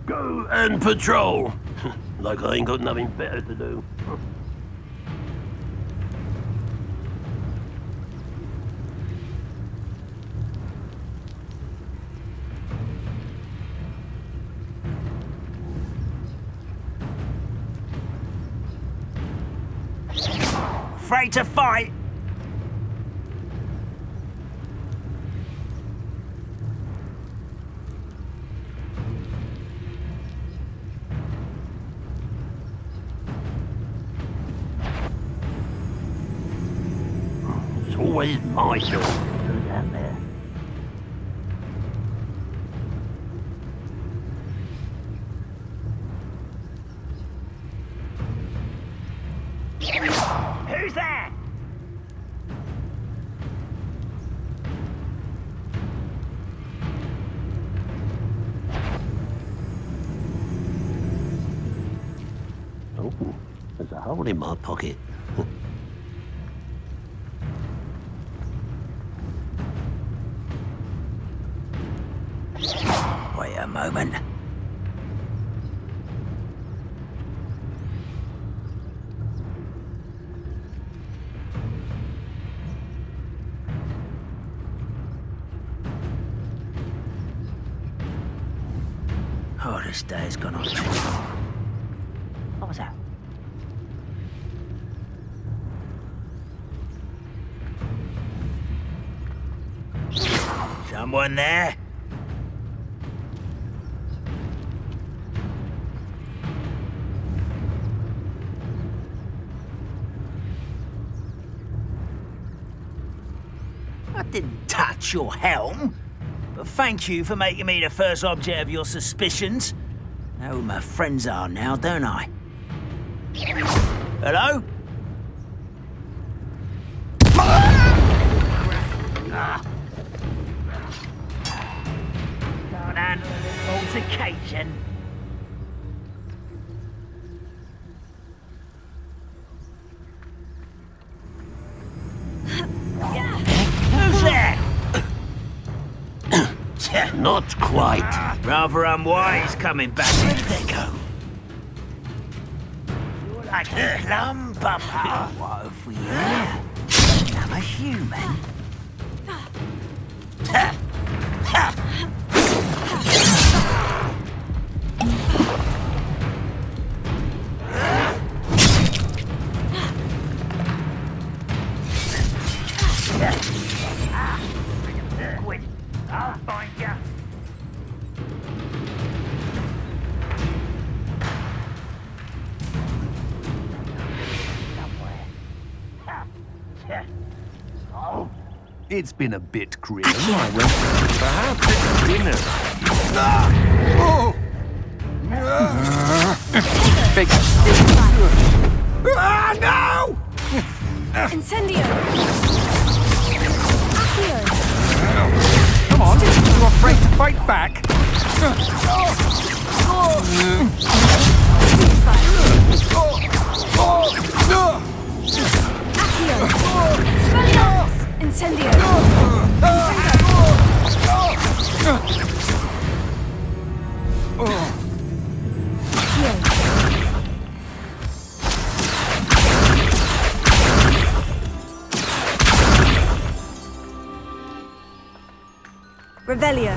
Go and patrol! Like I ain't got nothing better to do. Afraid to fight? It's always my job. Who's out there? Who's there? Oh, there's a hole in my pocket. Wait a moment. Oh, this day's gone on too long. What was that? Someone there? I didn't touch your helm, but thank you for making me the first object of your suspicions. Know who my friends are now, don't I? Hello? Can't handle an altercation. Who's there? Not quite. Rather unwise coming back. Where did they go? You're like a plum bumper. What have we here? Another human? I'll find you. It's been a bit grim. I went perhaps it's dinner. Big no! Incendio! Come on, you afraid to fight back? Incendio! Revelio.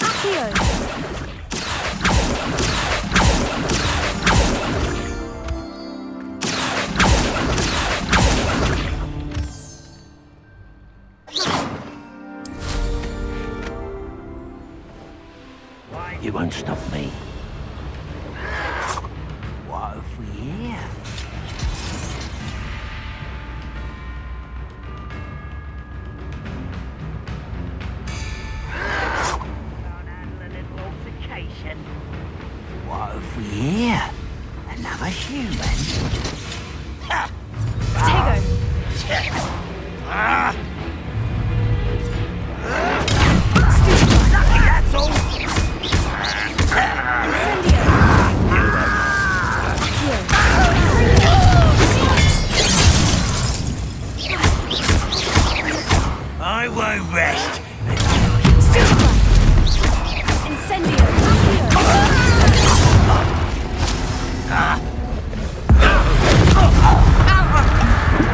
Accio. You won't stop me. What have we here? What have we here? Another human? Tego! That's all! I won't rest.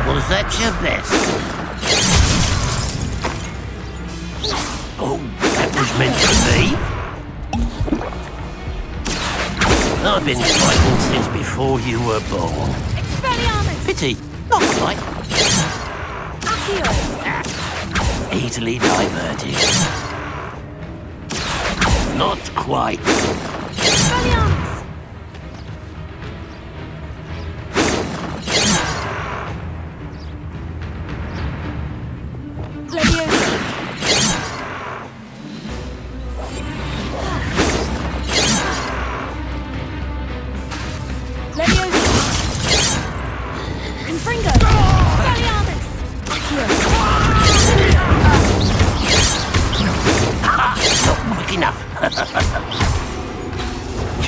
Was that your best? Oh, that was meant for me? I've been fighting since before you were born. Pity, not quite. Easily diverted. Not quite.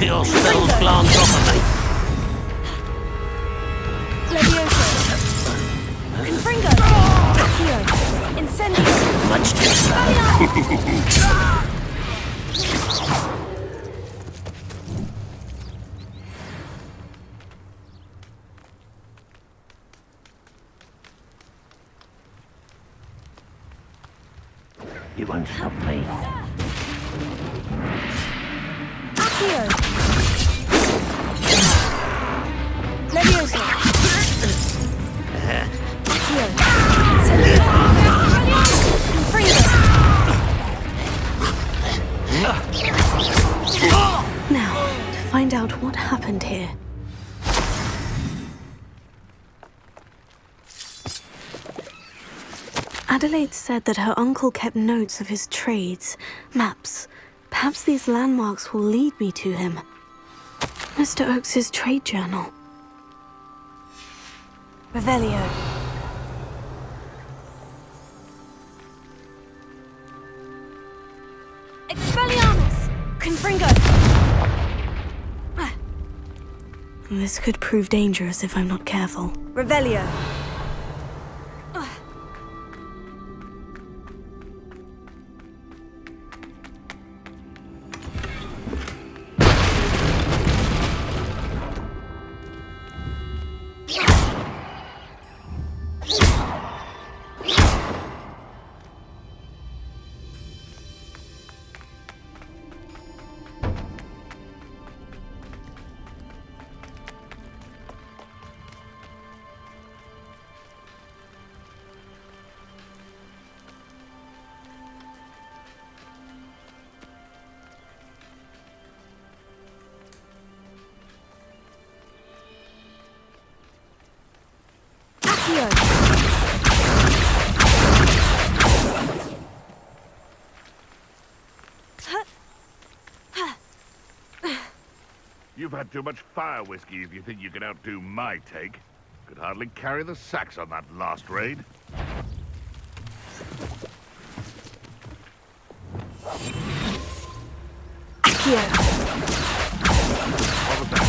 Your spells glance off of me. Much too slow. You won't stop me. Now, to find out what happened here. Adelaide said that her uncle kept notes of his trades, maps. Perhaps these landmarks will lead me to him. Mr. Oakes's trade journal. Revelio. Expelliarmus! Confringo! This could prove dangerous if I'm not careful. Revelio. You've had too much fire whiskey if you think you can outdo my take. Could hardly carry the sacks on that last raid. What was that?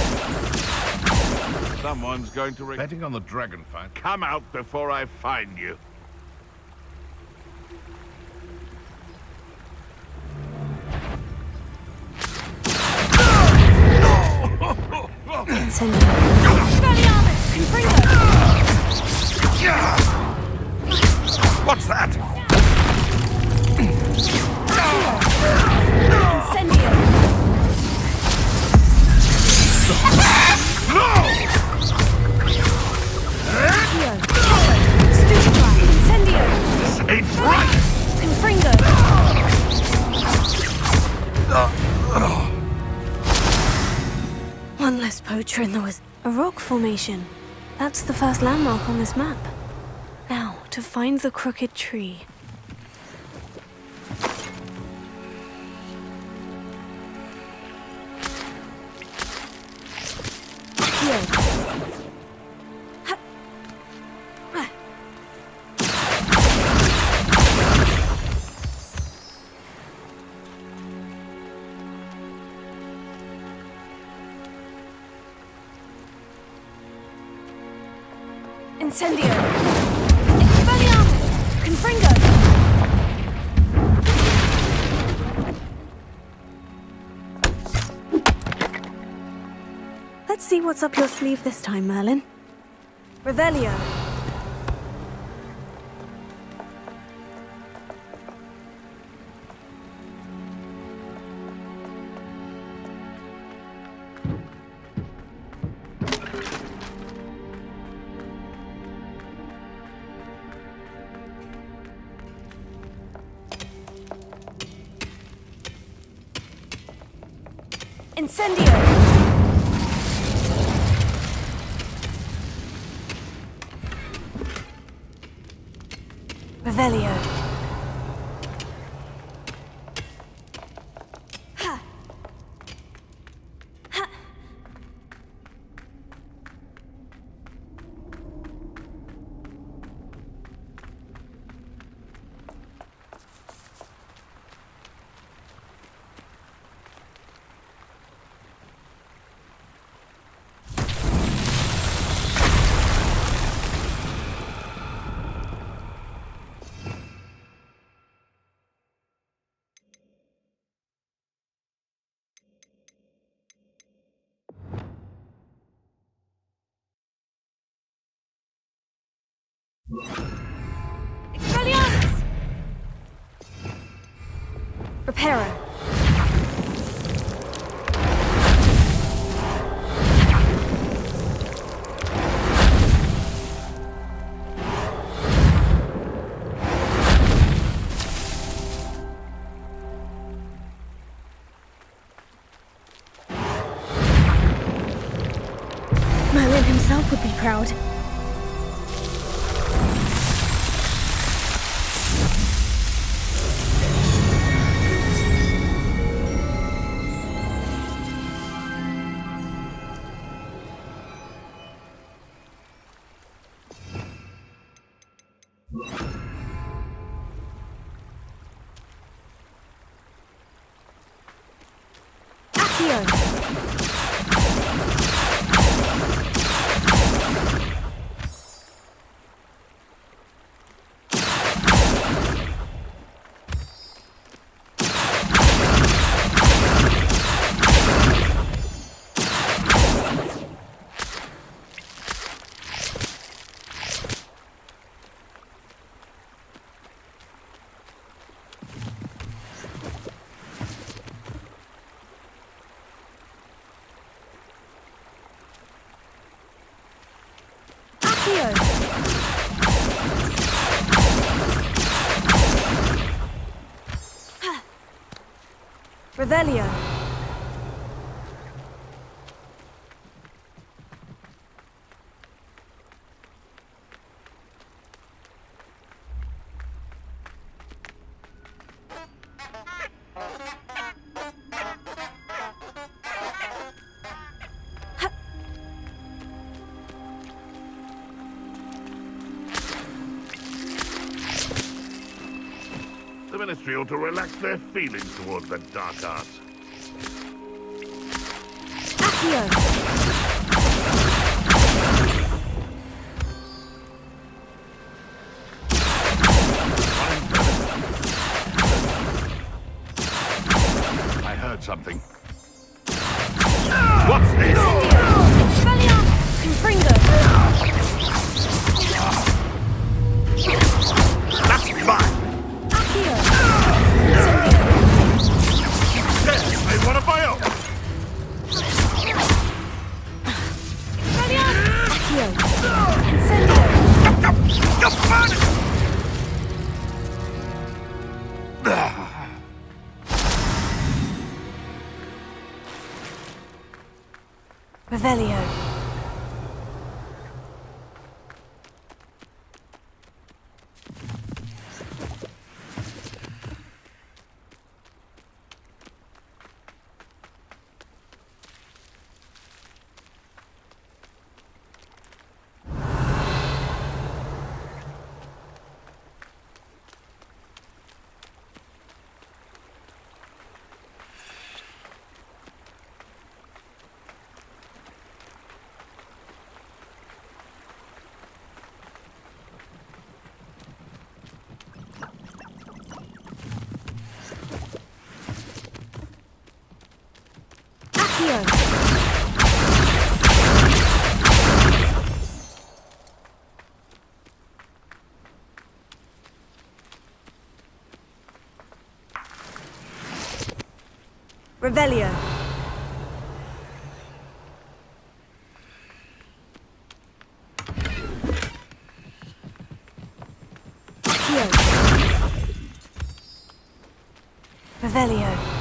Someone's going to betting on the dragon fight. Come out before I find you. What's that? This ain't right! Confringo! Lotrin, there was a rock formation. That's the first landmark on this map. Now, to find the crooked tree. Incendio! Expelliarmus! Confringo! Let's see what's up your sleeve this time, Merlin. Revelio! Incendio! Revelio. Ha! Ha! Expelliarmus! Reparo. Merlin himself would be proud. Revelio. The Ministry ought to relax their feelings towards the dark arts. I heard something. What's this? Expelliarmus! Confringo! That's mine! Yes, I want a bio! Revelio. Revelio. Revelio.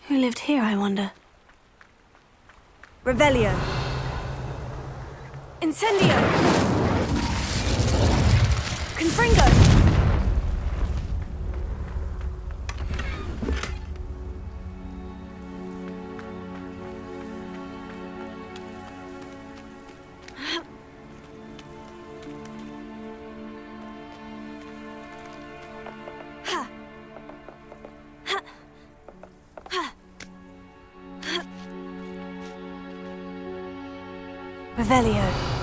Who lived here, I wonder? Revelio. Incendio. Confringo. Revelio.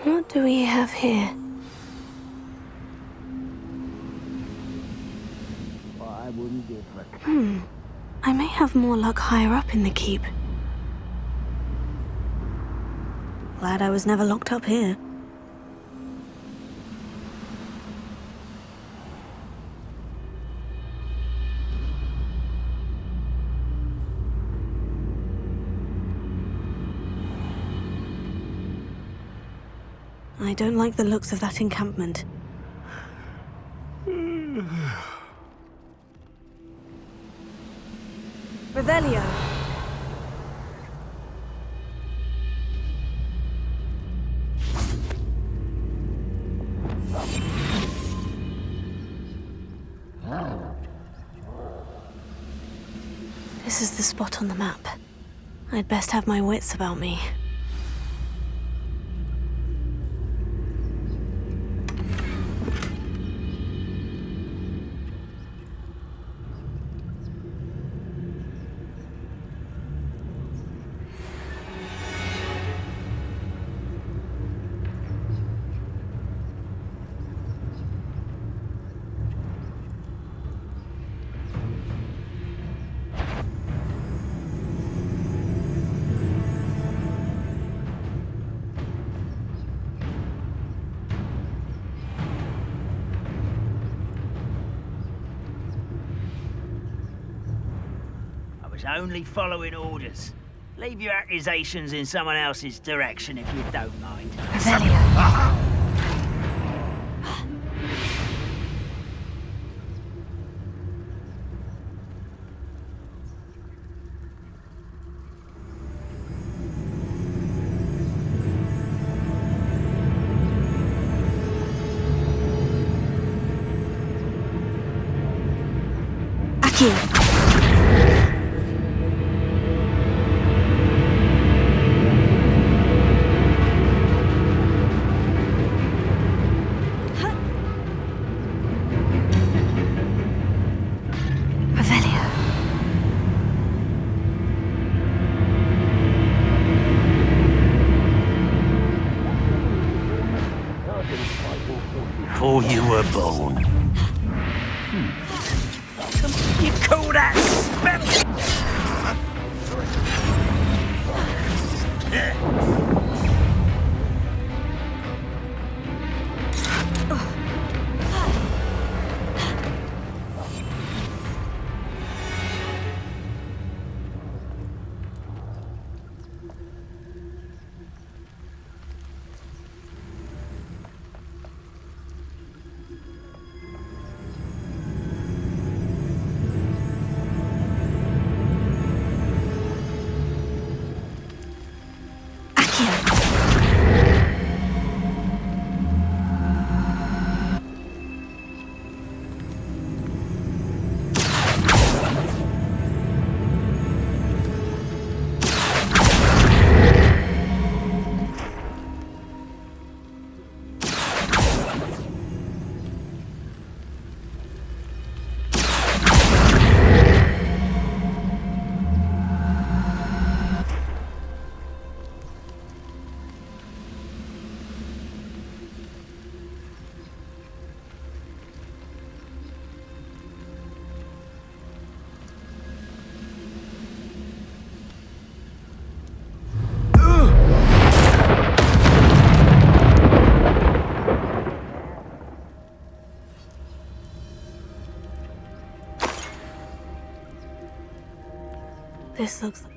What do we have here? I wouldn't differ. I may have more luck higher up in the keep. glad I was never locked up here. I don't like the looks of that encampment. Revelio. This is the spot on the map. I'd best have my wits about me. Only following orders. Leave your accusations in someone else's direction if you don't mind. Before you were born. You call that spell? This looks like...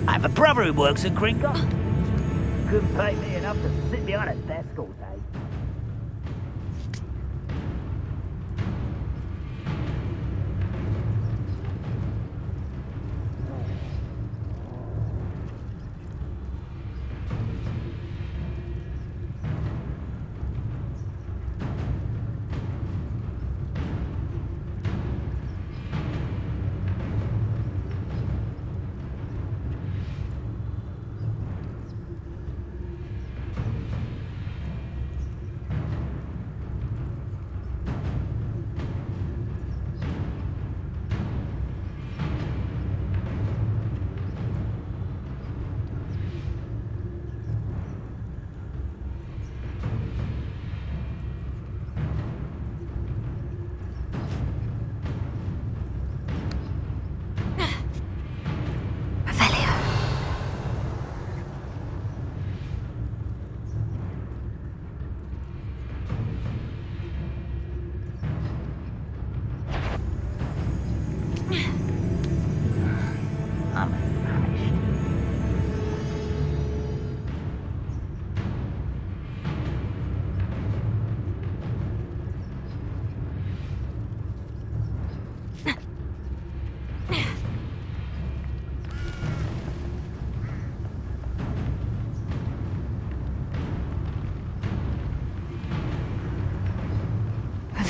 I have a brother who works at Kringle. Couldn't pay me enough to sit behind a desk all day.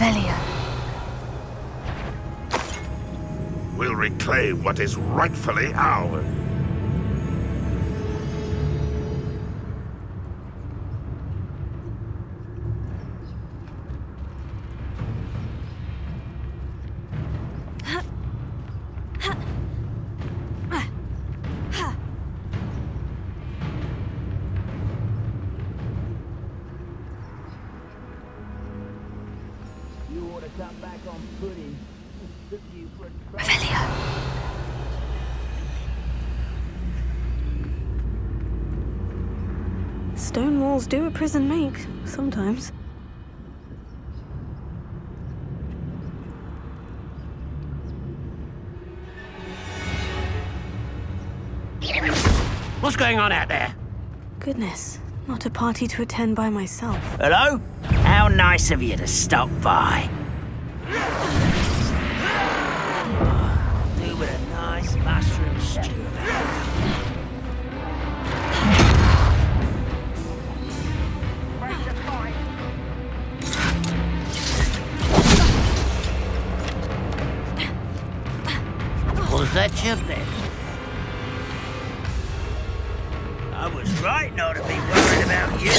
Revelio. We'll reclaim what is rightfully ours. Stone walls do a prison make, sometimes. What's going on out there? Goodness, not a party to attend by myself. Hello? How nice of you to stop by. Do with a nice mushroom stew. Was that your bet? I was right not to be worried about you.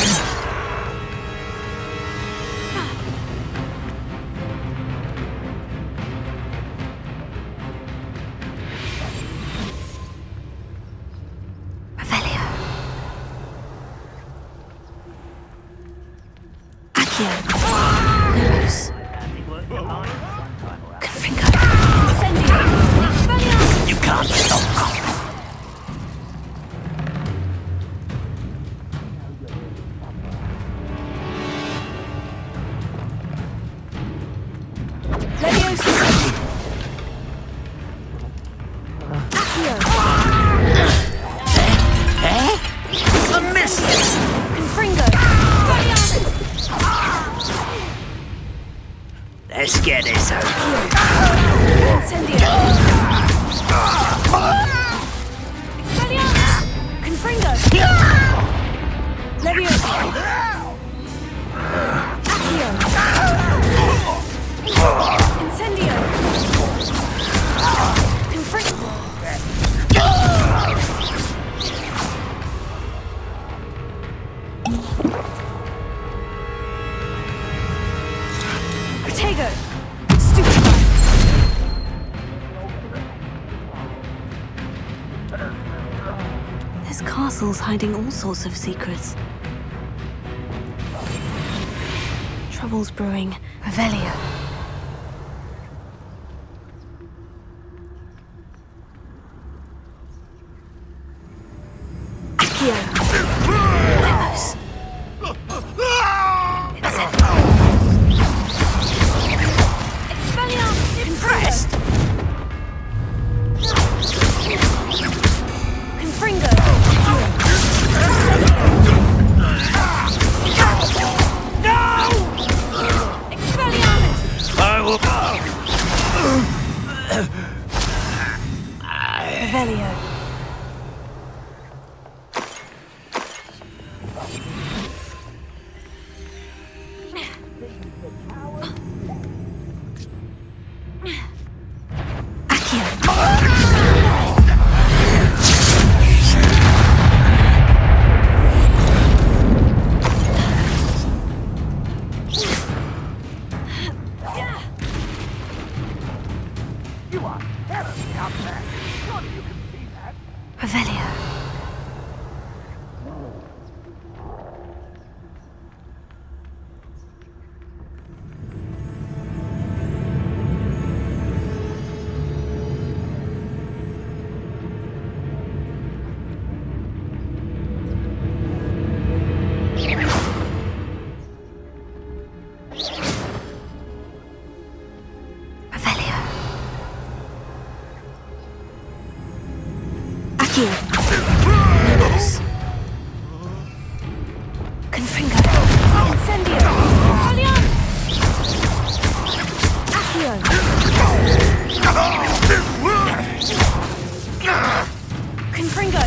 Revelio. Accio. Lumos. Confringo. Incendio. You can't stop. Let's get this over. Incendio. Expelliarmus. Confringo. Leviosa. Accio. Incendio. Confringo. Protego. Stupefy. This castle's hiding all sorts of secrets. Trouble's brewing. Revelio. Accio. Levos. Expelliarmus. Impressed. Confringo. Expelliarmus. I will. Revelio. You are terribly out there. Surely you can see that. Revelio. Accio. Lumos. Confringo. Incendio. Expelliarmus. Accio. Confringo.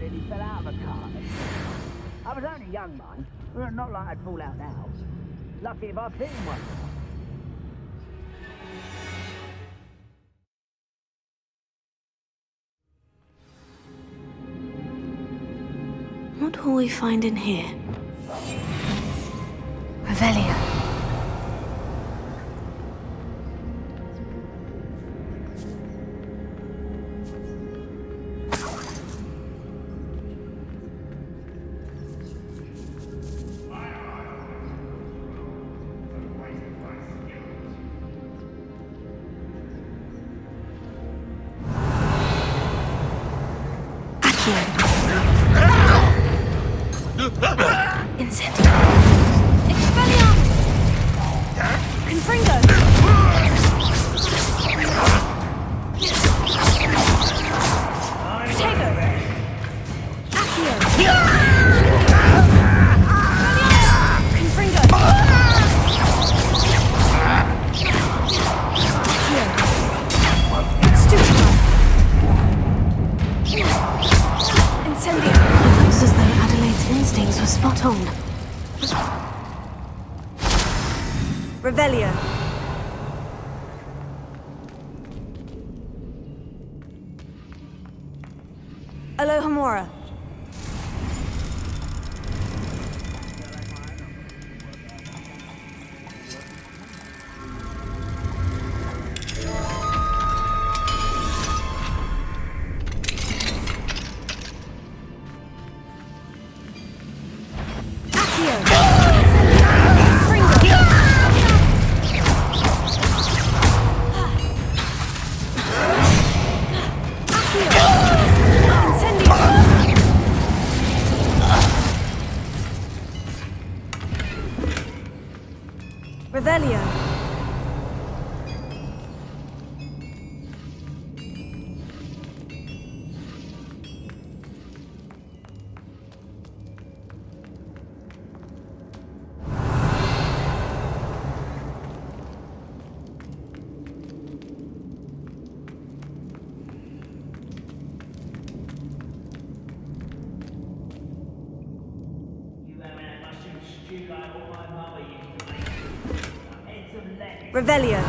nearly fell out of a car. I was only young, mind. Not like I'd fall out now. Lucky if I've seen one. What will we find in here? Revelio. Incendio. Expelliarmus! Confringo! Protego! Accio! Confringo! Stupefy! Incendio! It looks as though Adelaide's instincts were spot on. Revelio. Alohomora. Revelio. Revelio.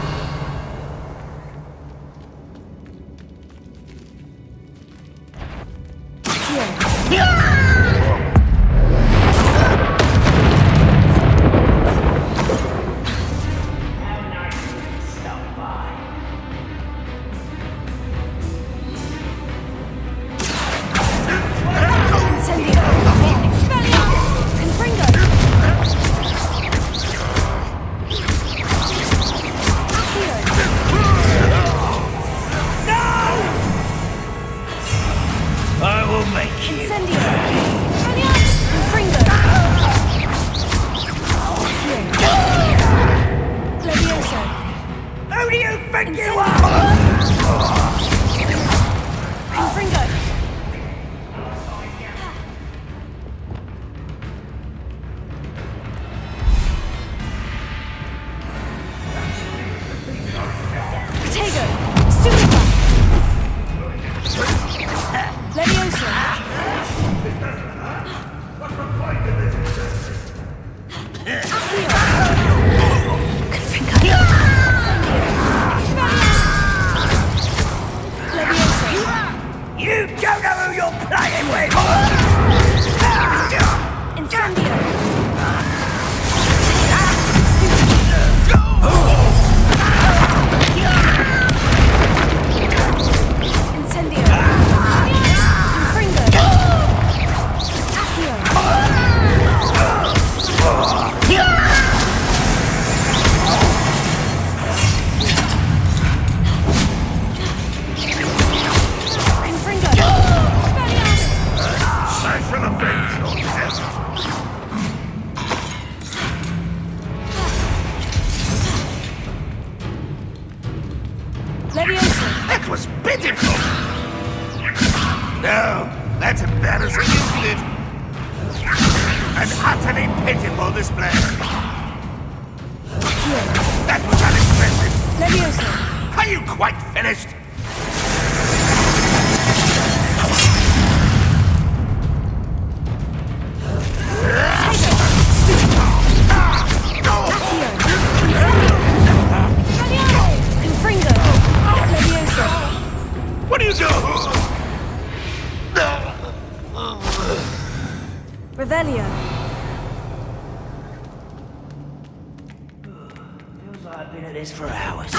You don't know who you're playing with! Incendio! Incendio! Confringo! Accio! That was pitiful! No, that's embarrassing, isn't it? An utterly pitiful display. That was unexpected. Are you quite finished? Revelio. Feels like I've been at this for hours.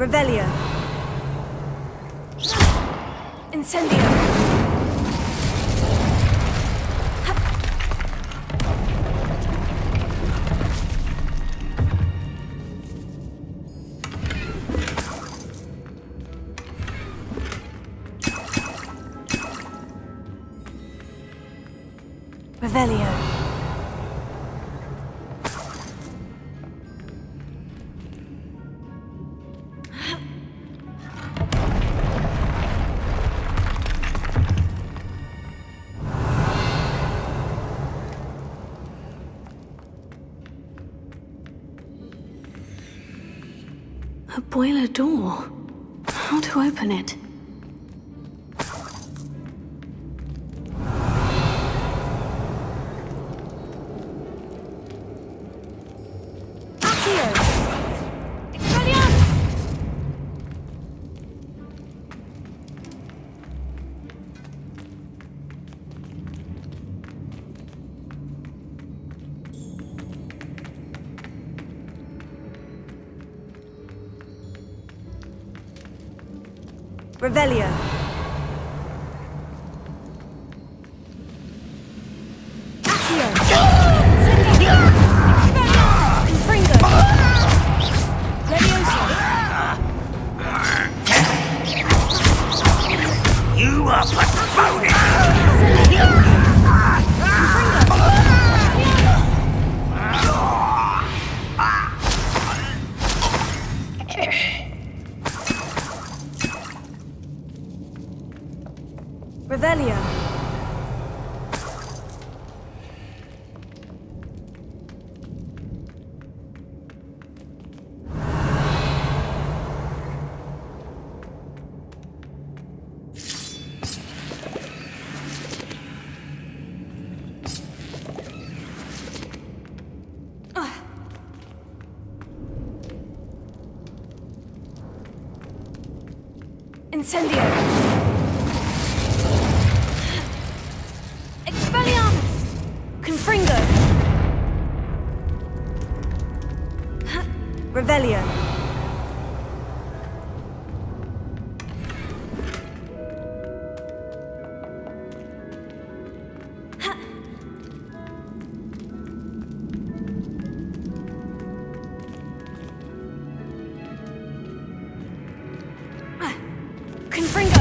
Revelio. Incendio. Revelio. A boiler door. How to open it? Revelio. You are postponing! Revelio. Incendio. Expelliarmus! Confringo! Revelio. Confringo!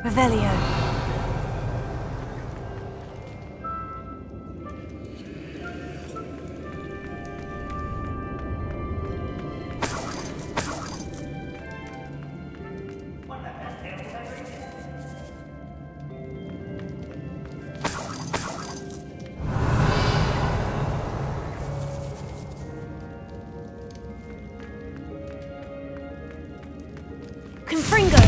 Revelio. Confringo!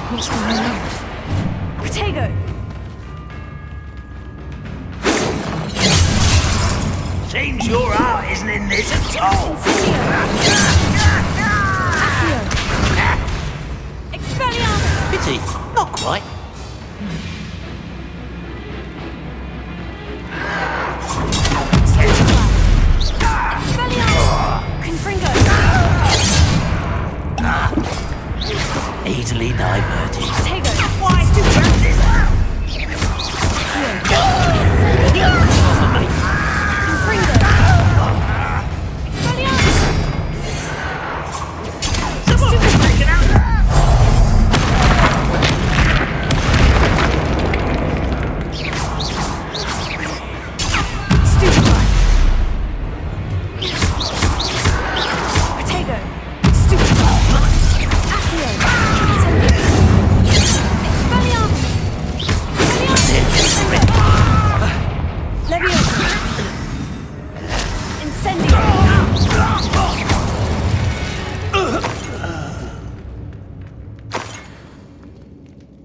What's going on? Protego! Seems your heart isn't in this at all. Expelliarmus! Pity, not quite. Easily diverted.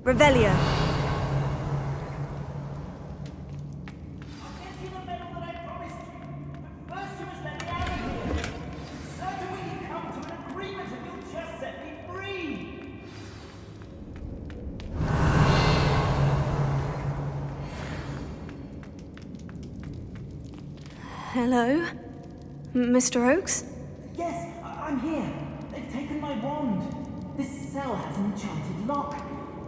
Revelio. Hello? Mr. Oakes? Yes, I'm here. They've taken my wand. This cell has an enchanted lock.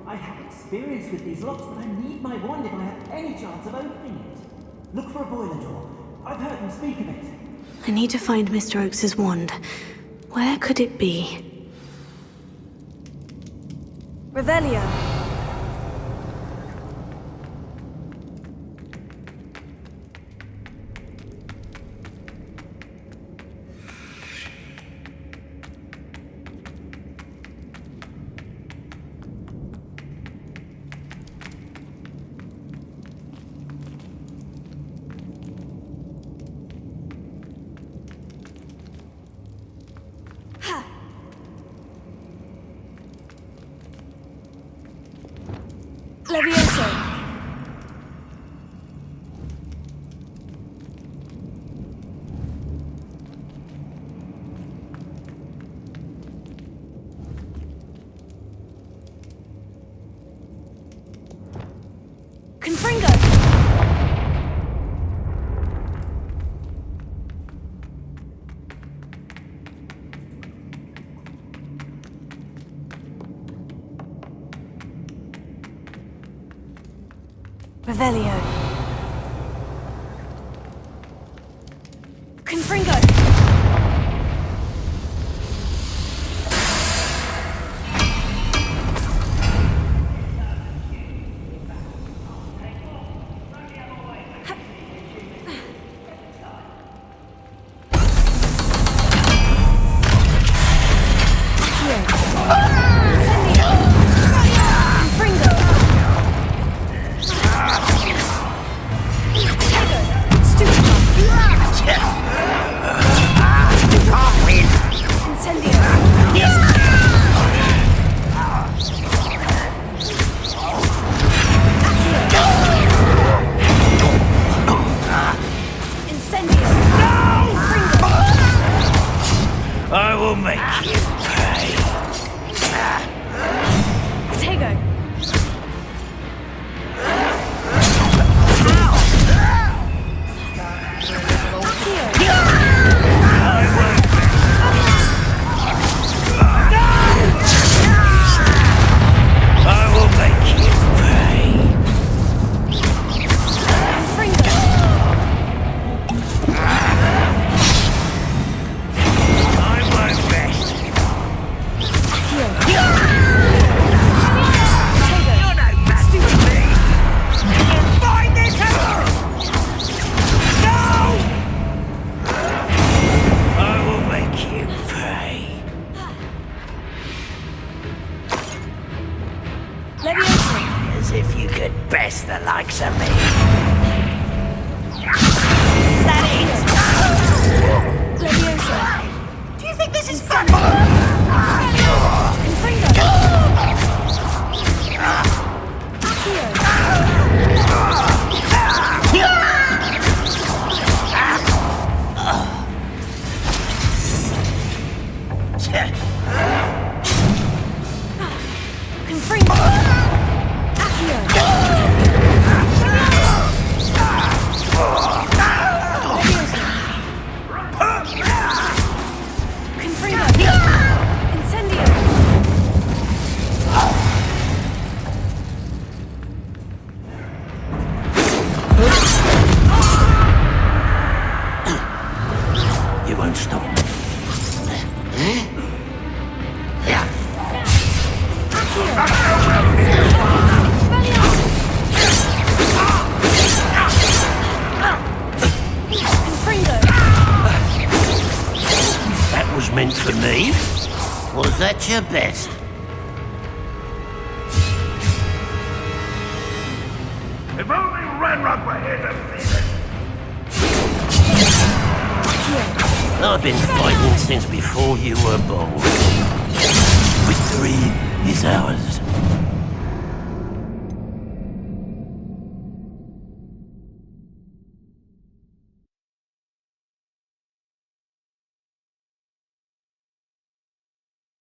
I have experience with these locks, but I need my wand if I have any chance of opening it. Look for a boiler door. I've heard them speak of it. I need to find Mr. Oakes' wand. Where could it be? Revelio. Levioso. Confringo. Revelio. Confringo. I will make you pay. Tego. I will make you pay. I won't rest. You're no match for me. Find this out! No! I will make you pay. As if you could best the likes of me. Is that it? Levioso. Do you think this is fun? meant for me? Was that your best? If only Ranrock were here to see this! I've been fighting since before you were born. Victory is ours.